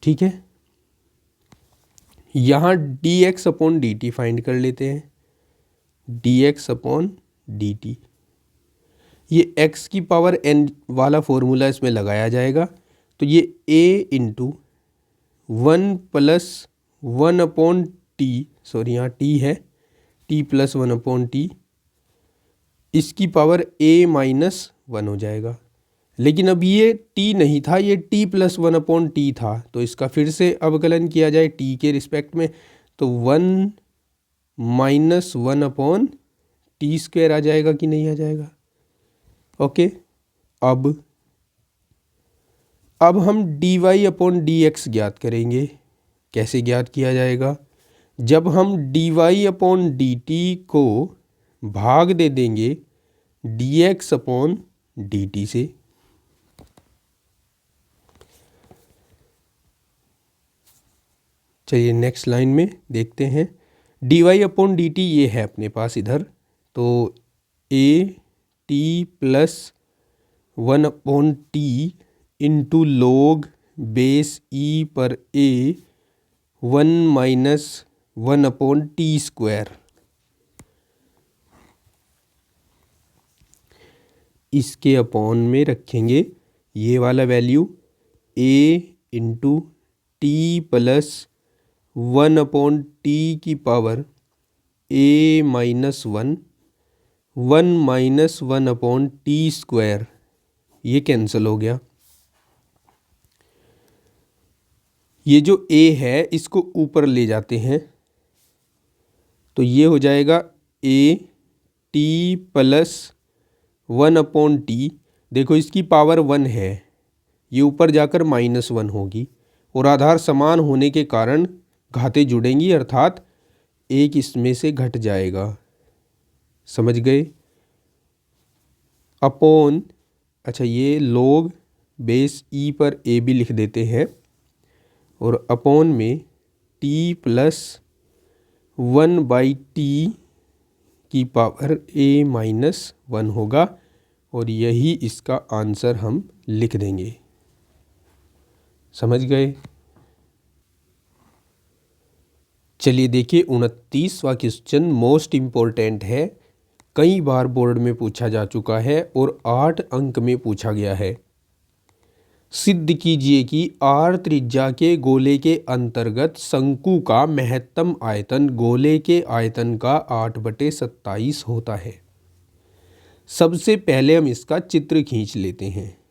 ठीक है, यहाँ dx/dt फाइंड कर लेते हैं। dx/dt, ये x की पावर n वाला फॉर्मूला इसमें लगाया जाएगा। तो ये a into 1 plus 1/t, sorry यहाँ t है, t प्लस 1/t, इसकी पावर a माइनस 1 हो जाएगा। लेकिन अब ये t नहीं था, ये t प्लस 1/t था, तो इसका फिर से अवकलन किया जाए t के रिस्पेक्ट में, तो 1 माइनस 1/t स्क्वायर आ जाएगा कि नहीं आ जाएगा। ओके, अब हम dy/dx ज्ञात करेंगे। कैसे ज्ञात किया जाएगा? जब हम dy/dt को भाग दे देंगे dx/dt से। चलिए नेक्स्ट लाइन में देखते हैं। dy/dt ये है अपने पास इधर, तो a t plus 1/t into log base e पर a 1 माइनस 1/t स्क्वायर। इसके अपॉन में रखेंगे ये वाला value a into T plus 1/t की power a minus 1 minus 1/t square, ये कैंसिल हो गया। ये जो a है इसको ऊपर ले जाते हैं, तो ये हो जाएगा a t प्लस 1/t। देखो इसकी पावर 1 है, ये ऊपर जाकर -1 होगी, और आधार समान होने के कारण घातें जुड़ेंगी, अर्थात एक इसमें से घट जाएगा। समझ गए? अपॉन, अच्छा ये log बेस e पर a भी लिख देते हैं, और अपॉन में t प्लस 1/t की पावर a माइनस 1 होगा, और यही इसका आंसर हम लिख देंगे। समझ गए? चलिए देखिए 29वां क्वेश्चन मोस्ट इम्पोर्टेंट है, कई बार बोर्ड में पूछा जा चुका है और 8 अंक में पूछा गया है। सिद्ध कीजिए कि r त्रिज्या के गोले के अंतर्गत शंकु का महत्तम आयतन गोले के आयतन का 8/27 होता है। सबसे पहले हम इसका चित्र खींच लेते हैं।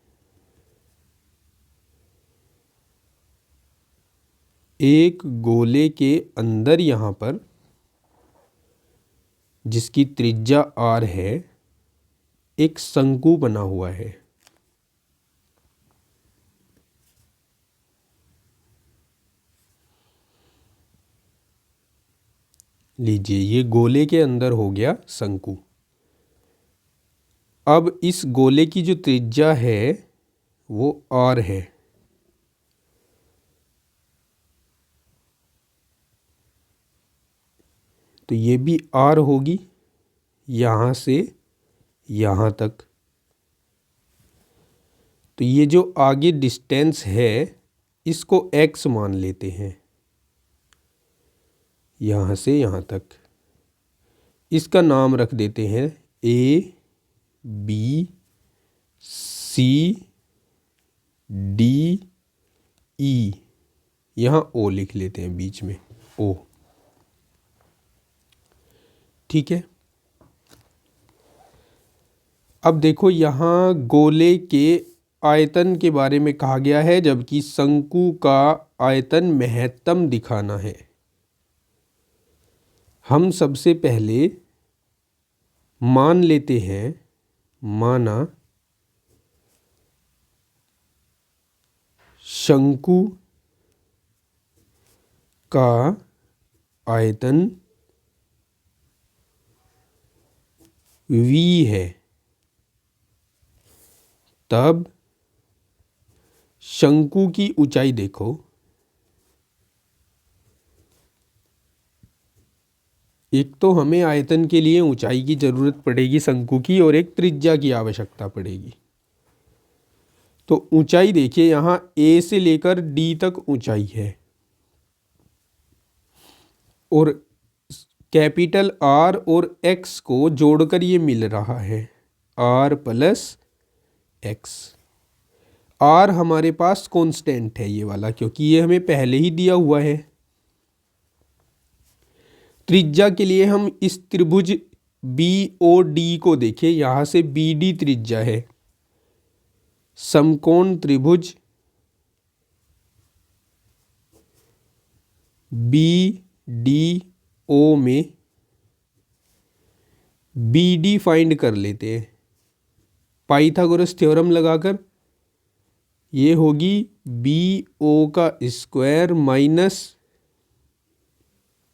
एक गोले के अंदर यहाँ पर जिसकी त्रिज्या r है, एक शंकु बना हुआ है। लीजिए ये गोले के अंदर हो गया शंकु। अब इस गोले की जो त्रिज्या है वो r है। तो ये भी r होगी यहाँ से यहाँ तक। तो ये जो आगे डिस्टेंस है इसको x मान लेते हैं, यहाँ से यहाँ तक। इसका नाम रख देते हैं a b c d e, यहाँ o लिख लेते हैं बीच में o। ठीक है, अब देखो यहाँ गोले के आयतन के बारे में कहा गया है, जबकि शंकु का आयतन महत्तम दिखाना है। हम सबसे पहले मान लेते हैं, माना शंकु का आयतन V है, तब शंकु की ऊंचाई देखो, एक तो हमें आयतन के लिए ऊंचाई की जरूरत पड़ेगी शंकु की, और एक त्रिज्या की आवश्यकता पड़ेगी। तो ऊंचाई देखिए, यहाँ A से लेकर D तक ऊंचाई है, और कैपिटल R और X को जोड़कर ये मिल रहा है R प्लस X। R हमारे पास कांस्टेंट है ये वाला, क्योंकि ये हमें पहले ही दिया हुआ है। त्रिज्या के लिए हम इस त्रिभुज BOD को देखें, यहाँ से BD त्रिज्या है। समकोण त्रिभुज BDO में BD फाइंड कर लेते हैं पाइथागोरस थ्योरम लगाकर। ये होगी BO का स्क्वायर माइनस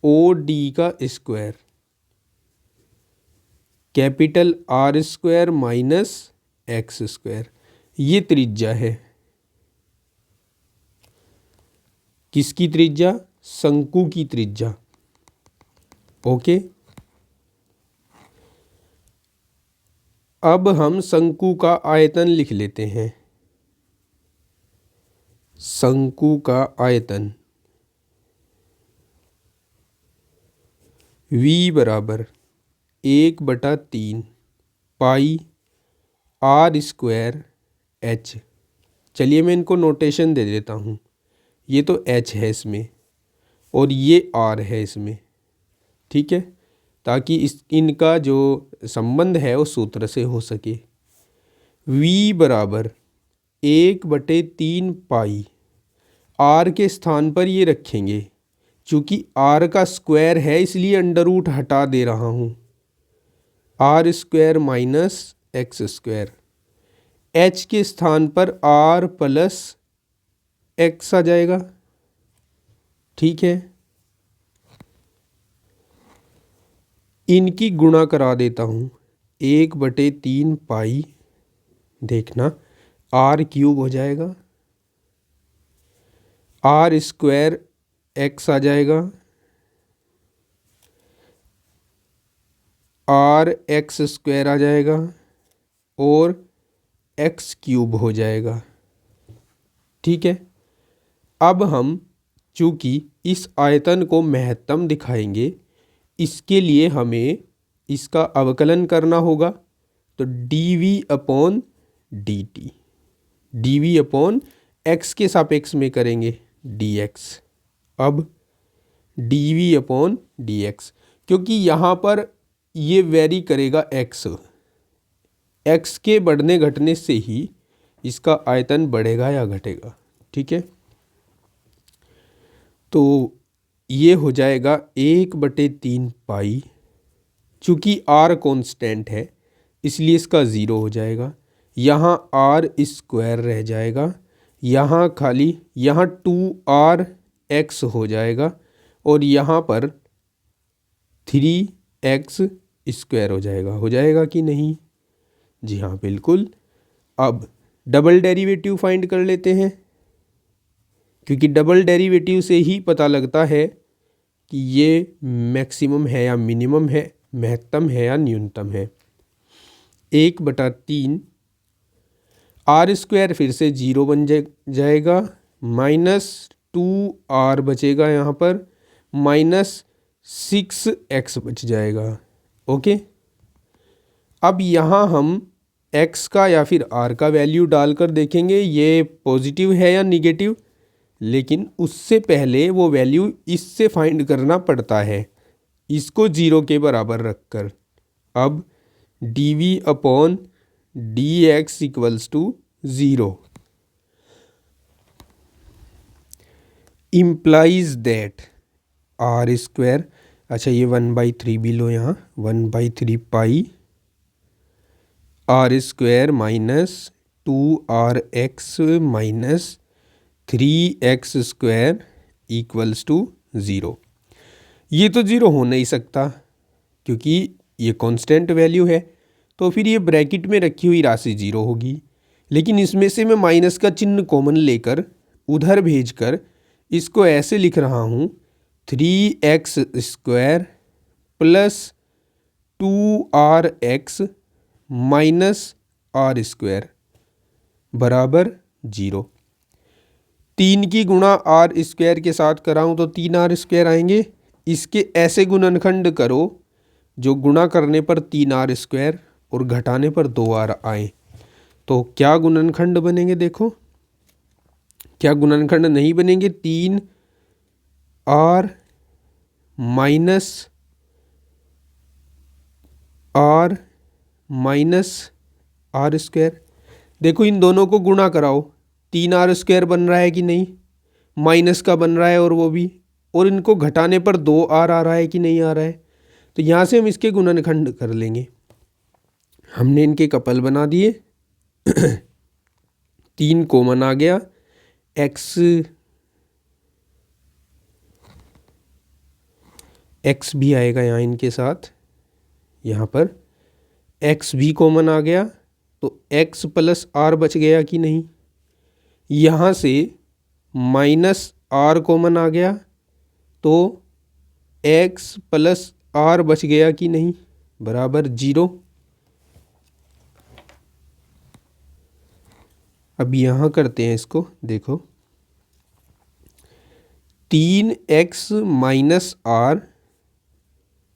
OD का square, capital R square minus X square. ये त्रिज्या है, किसकी त्रिज्या? शंकु की त्रिज्या। ओके, अब हम शंकु का आयतन लिख लेते हैं। शंकु का आयतन V बराबर 1/3 पाई R स्क्वायर H। चलिए मैं इनको नोटेशन दे देता हूँ। ये तो H है इसमें, और ये R है इसमें, ठीक है, ताकि इनका जो संबंध है वो सूत्र से हो सके। V बराबर 1/3 पाई, R के स्थान पर ये रखेंगे, चूँकि R का स्क्वायर है इसलिए अंडर रूट हटा दे रहा हूँ, R square minus X square. H के स्थान पर R प्लस X आ जाएगा, ठीक है। इनकी गुणा करा देता हूँ, 1/3 पाई, देखना R क्यूब हो जाएगा, R स्क्वायर X आ जाएगा, R X स्क्वायर आ जाएगा, और X क्यूब हो जाएगा, ठीक है। अब हम चूँकि इस आयतन को महत्तम दिखाएंगे, इसके लिए हमें इसका अवकलन करना होगा। तो dV/dt, dV/x के सापेक्ष में करेंगे dx। अब dV/dx, क्योंकि यहाँ पर ये वेरी करेगा x के बढ़ने घटने से ही इसका आयतन बढ़ेगा या घटेगा, ठीक है। तो ये हो जाएगा 1/3 पाई, चूँकि R कांस्टेंट है इसलिए इसका 0 हो जाएगा, यहाँ R स्क्वायर रह जाएगा, यहाँ खाली यहाँ 2RX हो जाएगा, और यहाँ पर 3X स्क्वायर हो जाएगा कि नहीं? जी हाँ, बिल्कुल। अब डबल डेरिवेटिव फाइंड कर लेते हैं, क्योंकि डबल डेरिवेटिव से ही पता लगता है कि ये मैक्सिमम है या मिनिमम है, महत्तम है या न्यूनतम है। 1/3 R स्क्वायर फिर से 0 बन जाएगा, माइनस 2R बचेगा, यहाँ पर माइनस 6X बच जाएगा। ओके, अब यहाँ हम X का या फिर R का वैल्यू डालकर देखेंगे ये पॉजिटिव है या निगेटिव, लेकिन उससे पहले वो वैल्यू इससे फाइंड करना पड़ता है, इसको 0 के बराबर रखकर। अब dV/dx equals to 0 implies that R square, अच्छा ये 1/3 भी लो, यहाँ 1/3 pi R square minus 2RX minus 3x² equals to 0। ये तो 0 हो नहीं सकता क्योंकि ये कांस्टेंट वैल्यू है, तो फिर ये ब्रैकेट में रखी हुई राशि 0 होगी। लेकिन इसमें से मैं माइनस का चिन्ह कॉमन लेकर उधर भेजकर इसको ऐसे लिख रहा हूँ 3x² plus 2rx minus r² बराबर 0। 3 की गुणा r² के साथ कराऊँ तो 3r² आएंगे। इसके ऐसे गुणनखंड करो जो गुणा करने पर 3r² और घटाने पर 2r आए। तो क्या गुणनखंड बनेंगे, देखो क्या गुणनखंड नहीं बनेंगे। 3r minus r minus r²। देखो इन दोनों को गुणा कराओ, 3r² बन रहा है कि नहीं, माइनस का बन रहा है और वो भी, और इनको घटाने पर 2r आ रहा है कि नहीं आ रहा है। तो यहाँ से हम इसके गुणनखंड कर लेंगे। हमने इनके कपल बना दिए 3 कॉमन आ गया, x भी आएगा यहाँ इनके साथ, यहाँ पर x भी कॉमन आ गया तो x प्लस r बच गया कि नहीं। यहाँ से माइनस r कॉमन आ गया तो x प्लस r बच गया कि नहीं, बराबर 0। अब यहाँ करते हैं इसको, देखो 3x माइनस r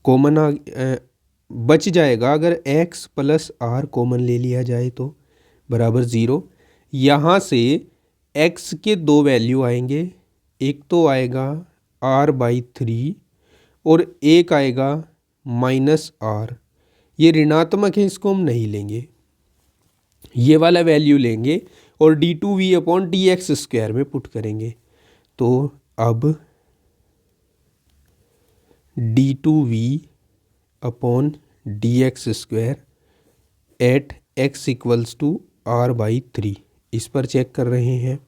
कॉमन बच जाएगा अगर x प्लस r कॉमन ले लिया जाए तो, बराबर 0। यहाँ से x के 2 वैल्यू आएंगे, एक तो आएगा r/3 और एक आएगा माइनस r। ये ऋणात्मक है, इसको हम नहीं लेंगे, ये वाला वैल्यू लेंगे और d2v/dx² में पुट करेंगे। तो अब d2v/dx² eight x equals to r/3, इस पर चेक कर रहे हैं।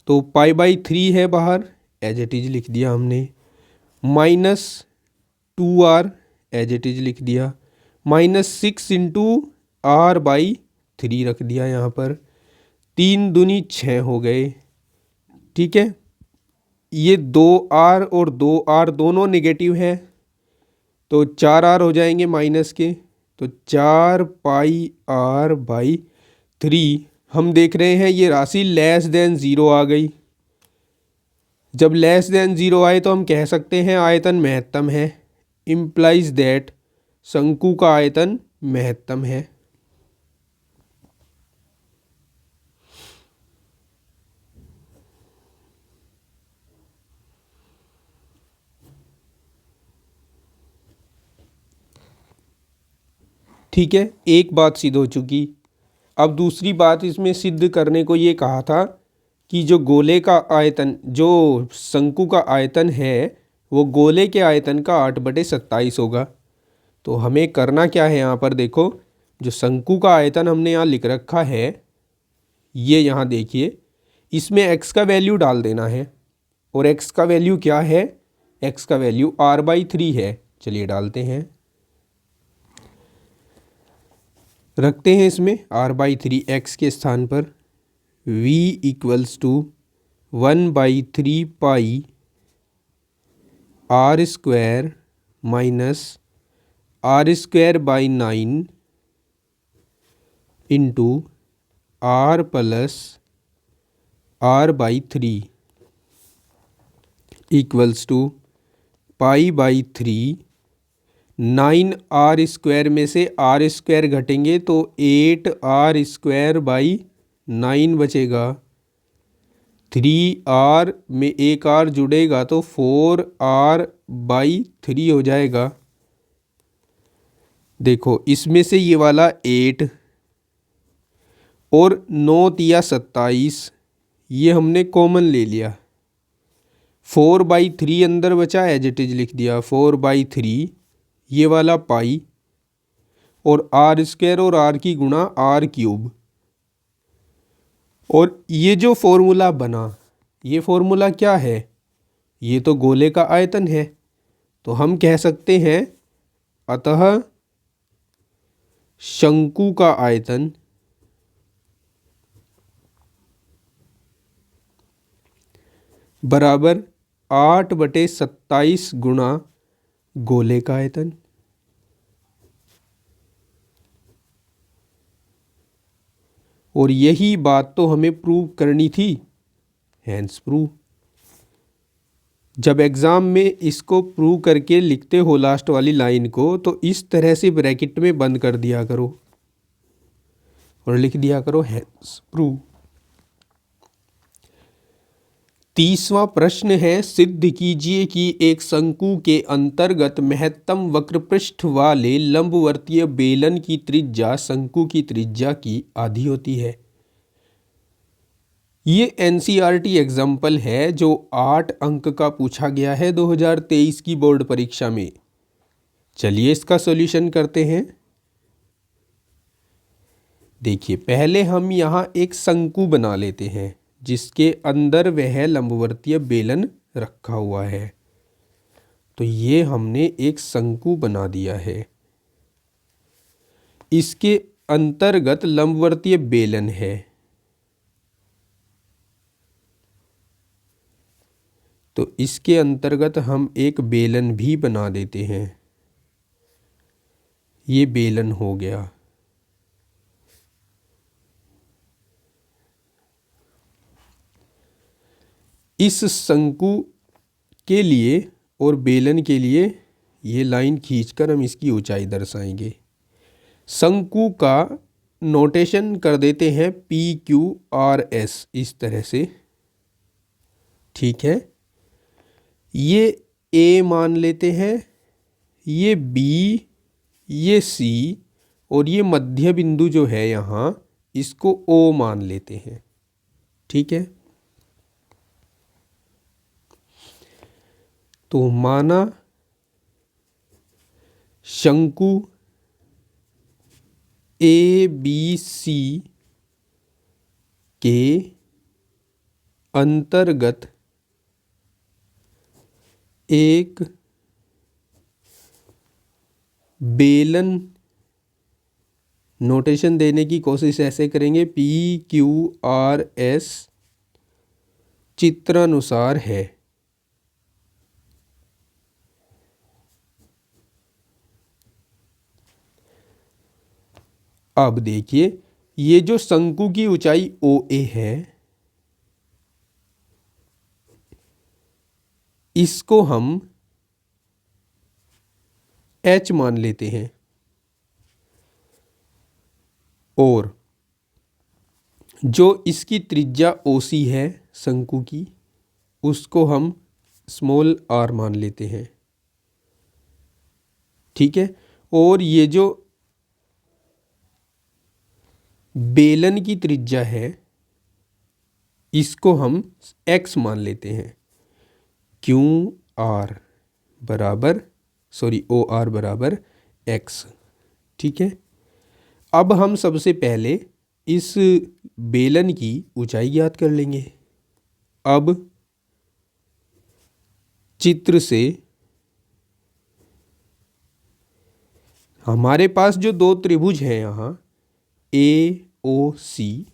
तो π/3 है बाहर, एज इट इज लिख दिया हमने, minus 2r as it is लिख दिया, माइनस 6 इंटू r/3 रख दिया यहाँ पर, 3 दूनी 6 हो गए। ठीक है, ये 2r और 2r दोनों नेगेटिव है तो 4r हो जाएंगे माइनस के, तो 4πr/3। हम देख रहे हैं ये राशि लेस देन 0 आ गई। जब लेस देन 0 आए तो हम कह सकते हैं आयतन महत्तम है, इम्प्लाइज दैट शंकु का आयतन महत्तम है। ठीक है, एक बात सिद्ध हो चुकी। अब दूसरी बात इसमें सिद्ध करने को ये कहा था कि जो गोले का आयतन, जो शंकु का आयतन है वो गोले के आयतन का 8/27 होगा। तो हमें करना क्या है, यहाँ पर देखो जो शंकु का आयतन हमने यहाँ लिख रखा है, ये यहाँ देखिए, इसमें x का वैल्यू डाल देना है। और x का वैल्यू क्या है, x का वैल्यू r/3 है। चलिए डालते हैं, रखते हैं इसमें r/3 x के स्थान पर, v equals to 1/3 pi r² minus r²/9 into r plus r/3 equals to π/3। 9r² में से r² घटेंगे तो 8r²/9 बचेगा। 3r में एक r जुड़ेगा तो 4r/3 हो जाएगा। देखो इसमें से ये वाला 8 और 9 तिया 27, ये हमने कॉमन ले लिया। 4/3 अंदर बचा, एज इट इज लिख दिया 4/3, ये वाला पाई और r² और r की गुणा r³। और ये जो फॉर्मूला बना ये फॉर्मूला क्या है? ये तो गोले का आयतन है, तो हम कह सकते हैं अतः शंकु का आयतन बराबर 8/27 गुणा गोले का आयतन। और यही बात तो हमें प्रूव करनी थी, हैंस प्रूव। जब एग्ज़ाम में इसको प्रूव करके लिखते हो लास्ट वाली लाइन को, तो इस तरह से ब्रैकेट में बंद कर दिया करो और लिख दिया करो हैंस प्रूव। 30वां प्रश्न है, सिद्ध कीजिए कि एक शंकु के अंतर्गत महत्तम वक्रपृष्ठ वाले लंबवर्तीय बेलन की त्रिज्या शंकु की त्रिज्या की आधी होती है। ये एनसीईआरटी एग्जाम्पल है जो 8 अंक का पूछा गया है 2023 की बोर्ड परीक्षा में। चलिए इसका सॉल्यूशन करते हैं। देखिए, पहले हम यहाँ एक शंकु बना लेते हैं जिसके अंदर वह लंबवर्तीय बेलन रखा हुआ है। तो ये हमने एक शंकु बना दिया है, इसके अंतर्गत लंबवर्तीय बेलन है। तो इसके अंतर्गत हम एक बेलन भी बना देते हैं। ये बेलन हो गया। इस शंकु के लिए और बेलन के लिए ये लाइन खींचकर हम इसकी ऊंचाई दर्शाएंगे। शंकु का नोटेशन कर देते हैं PQRS इस तरह से, ठीक है। ये A मान लेते हैं, ये B, ये C और ये मध्य बिंदु जो है यहाँ इसको O मान लेते हैं, ठीक है। तो माना शंकु ABC के अंतर्गत एक बेलन, नोटेशन देने की कोशिश ऐसे करेंगे PQRS चित्रानुसार है। अब देखिए, ये जो शंकु की ऊंचाई OA है, इसको हम H मान लेते हैं और जो इसकी त्रिज्या OC है शंकु की, उसको हम स्मॉल r मान लेते हैं, ठीक है। और ये जो बेलन की त्रिज्या है इसको हम x मान लेते हैं। OR बराबर x, ठीक है। अब हम सबसे पहले इस बेलन की ऊंचाई ज्ञात कर लेंगे। अब चित्र से हमारे पास जो दो त्रिभुज हैं यहाँ AOC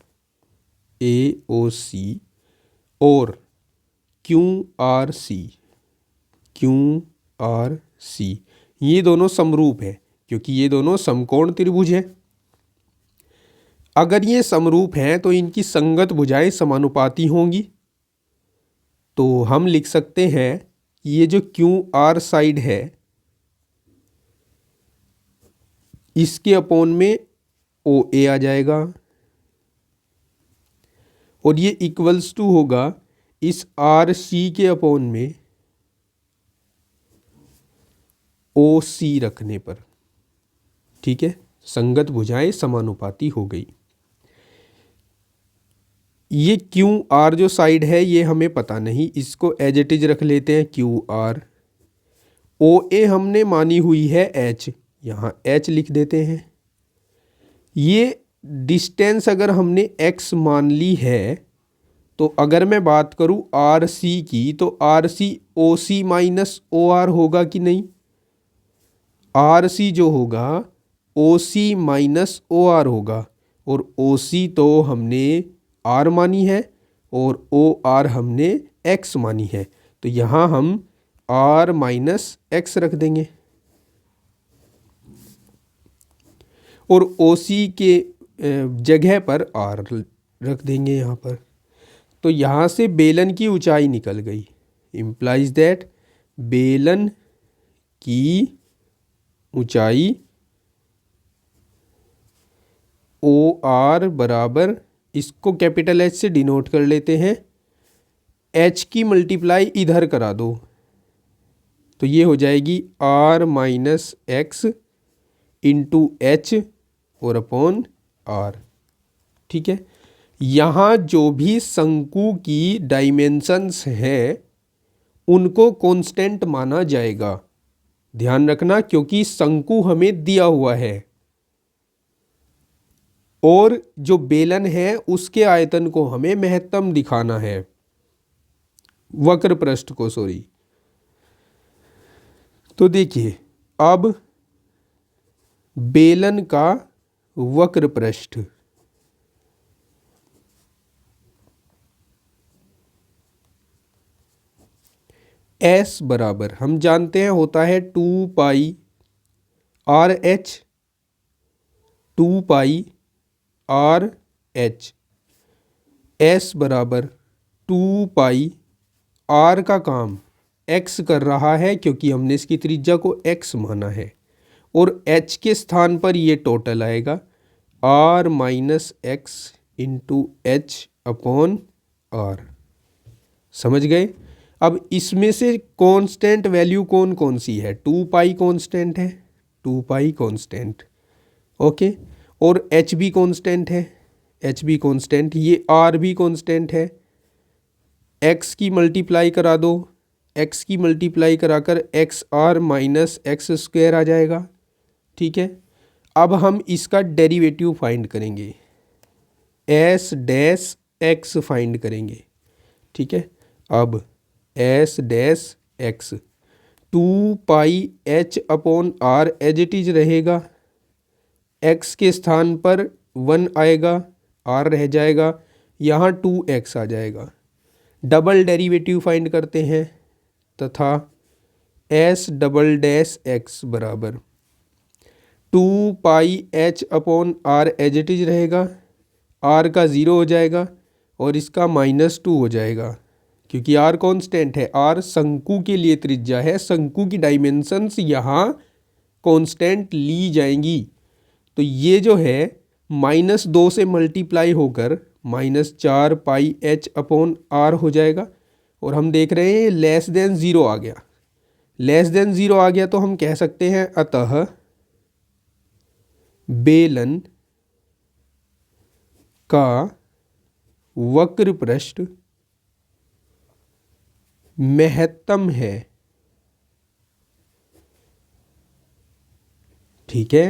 और QRC, ये दोनों समरूप है क्योंकि ये दोनों समकोण त्रिभुज हैं। अगर ये समरूप हैं तो इनकी संगत भुजाएं समानुपाती होंगी। तो हम लिख सकते हैं कि ये जो QR साइड है इसके अपोन में OA आ जाएगा और ये इक्वल्स टू होगा इस RC के अपोन में OC रखने पर, ठीक है। संगत भुजाएं समानुपाती हो गई। ये QR जो साइड है ये हमें पता नहीं, इसको एज इट इज रख लेते हैं QR। OA हमने मानी हुई है H, यहाँ H लिख देते हैं। ये डिस्टेंस अगर हमने x मान ली है तो अगर मैं बात करूँ आर सी की, तो आर सी ओ सी माइनस ओ आर होगा कि नहीं? आर सी जो होगा ओ सी माइनस ओ आर होगा, और ओ सी तो हमने आर मानी है और ओ आर हमने एक्स मानी है, तो यहाँ हम आर माइनस एक्स रख देंगे और ओ सी के जगह पर आर रख देंगे यहाँ पर। तो यहाँ से बेलन की ऊंचाई निकल गई, इम्प्लाइज दैट बेलन की ऊंचाई ओ आर बराबर, इसको कैपिटल एच से डिनोट कर लेते हैं, एच की मल्टीप्लाई इधर करा दो तो ये हो जाएगी R minus x into h और अपॉन आर। ठीक है, यहाँ जो भी शंकु की डायमेंशंस हैं उनको कांस्टेंट माना जाएगा, ध्यान रखना, क्योंकि शंकु हमें दिया हुआ है और जो बेलन है उसके आयतन को हमें महत्तम दिखाना है, वक्र पृष्ठ को, सॉरी। तो देखिए अब बेलन का वक्र पृष्ठ, एस बराबर हम जानते हैं होता है 2 पाई आर एच, 2 पाई आर एच, एस बराबर 2 पाई आर का काम एक्स कर रहा है क्योंकि हमने इसकी त्रिज्या को एक्स माना है, और एच के स्थान पर ये टोटल आएगा R minus x into h upon R. समझ गए? अब इसमें से कांस्टेंट वैल्यू कौन कौन सी है? 2 पाई कांस्टेंट है, 2 पाई कांस्टेंट, ओके, और एच भी कांस्टेंट है, एच भी कांस्टेंट, ये आर भी कांस्टेंट है। एक्स की मल्टीप्लाई करा दो, एक्स की मल्टीप्लाई कराकर x r minus x square आ जाएगा। ठीक है, अब हम इसका डेरिवेटिव फाइंड करेंगे, एस डैश एक्स फाइंड करेंगे। ठीक है, अब s dash x 2 pi h upon r as it is रहेगा, एक्स के स्थान पर 1 आएगा, आर रह जाएगा, यहाँ 2x आ जाएगा। डबल डेरिवेटिव फाइंड करते हैं तथा एस डबल डैश एक्स बराबर 2 pi h upon r as it is रहेगा, आर का 0 हो जाएगा और इसका -2 हो जाएगा, क्योंकि आर कांस्टेंट है, आर शंकु के लिए त्रिज्या है, शंकु की डायमेंशंस यहाँ कांस्टेंट ली जाएंगी। तो ये जो है -2 से मल्टीप्लाई होकर -4 पाई एच अपॉन आर हो जाएगा, और हम देख रहे हैं लेस देन 0 आ गया, लेस देन 0 आ गया, तो हम कह सकते हैं अतः बेलन का वक्र पृष्ठ महत्तम है। ठीक है,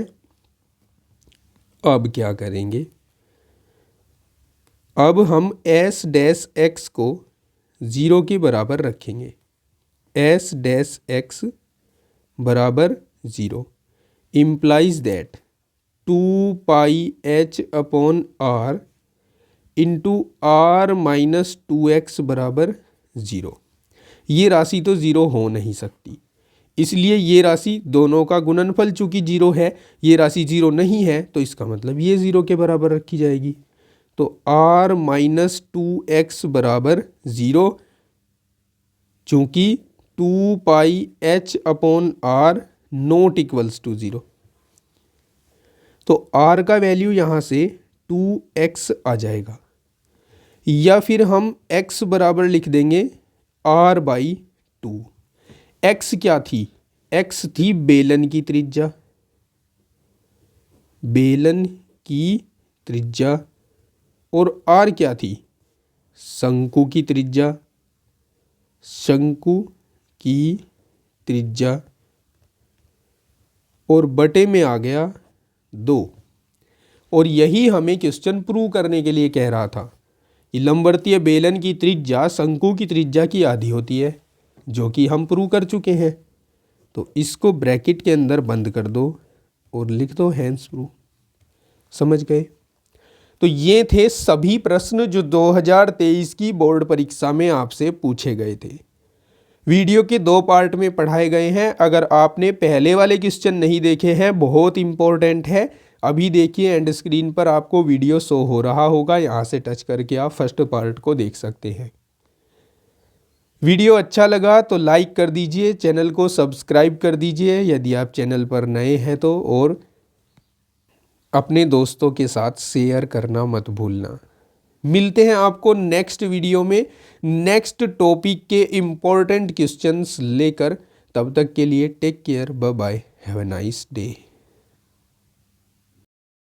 अब क्या करेंगे? अब हम एस डैश एक्स को 0 के बराबर रखेंगे, एस डैश एक्स बराबर 0 implies that 2 pi h upon R into R minus 2x बराबर 0। ये राशि तो 0 हो नहीं सकती, इसलिए ये राशि दोनों का गुणनफल चूंकि 0 है, ये राशि 0 नहीं है, तो इसका मतलब ये 0 के बराबर रखी जाएगी। तो r माइनस 2x बराबर 0, चूंकि 2 pi h upon r not equals to 0, तो r का वैल्यू यहाँ से 2x आ जाएगा, या फिर हम x बराबर लिख देंगे r/2। x क्या थी? x थी बेलन की त्रिज्या, बेलन की त्रिज्या, और r क्या थी? शंकु की त्रिज्या, शंकु की त्रिज्या, और बटे में आ गया 2। और यही हमें क्वेश्चन प्रूव करने के लिए कह रहा था लंबवर्तीय बेलन की त्रिज्या शंकु की त्रिज्या की आधी होती है, जो कि हम प्रूव कर चुके हैं। तो इसको ब्रैकेट के अंदर बंद कर दो और लिख दो हैंस प्रूव। समझ गए? तो ये थे सभी प्रश्न जो 2023 की बोर्ड परीक्षा में आपसे पूछे गए थे। वीडियो के 2 पार्ट में पढ़ाए गए हैं। अगर आपने पहले वाले क्वेश्चन नहीं देखे हैं, बहुत इंपॉर्टेंट है, अभी देखिए एंड स्क्रीन पर आपको वीडियो शो हो रहा होगा, यहाँ से टच करके आप फर्स्ट पार्ट को देख सकते हैं। वीडियो अच्छा लगा तो लाइक कर दीजिए, चैनल को सब्सक्राइब कर दीजिए यदि आप चैनल पर नए हैं तो, और अपने दोस्तों के साथ शेयर करना मत भूलना। मिलते हैं आपको नेक्स्ट वीडियो में नेक्स्ट टॉपिक के इम्पोर्टेंट क्वेश्चंस लेकर। तब तक के लिए take care, bye bye, have a nice day.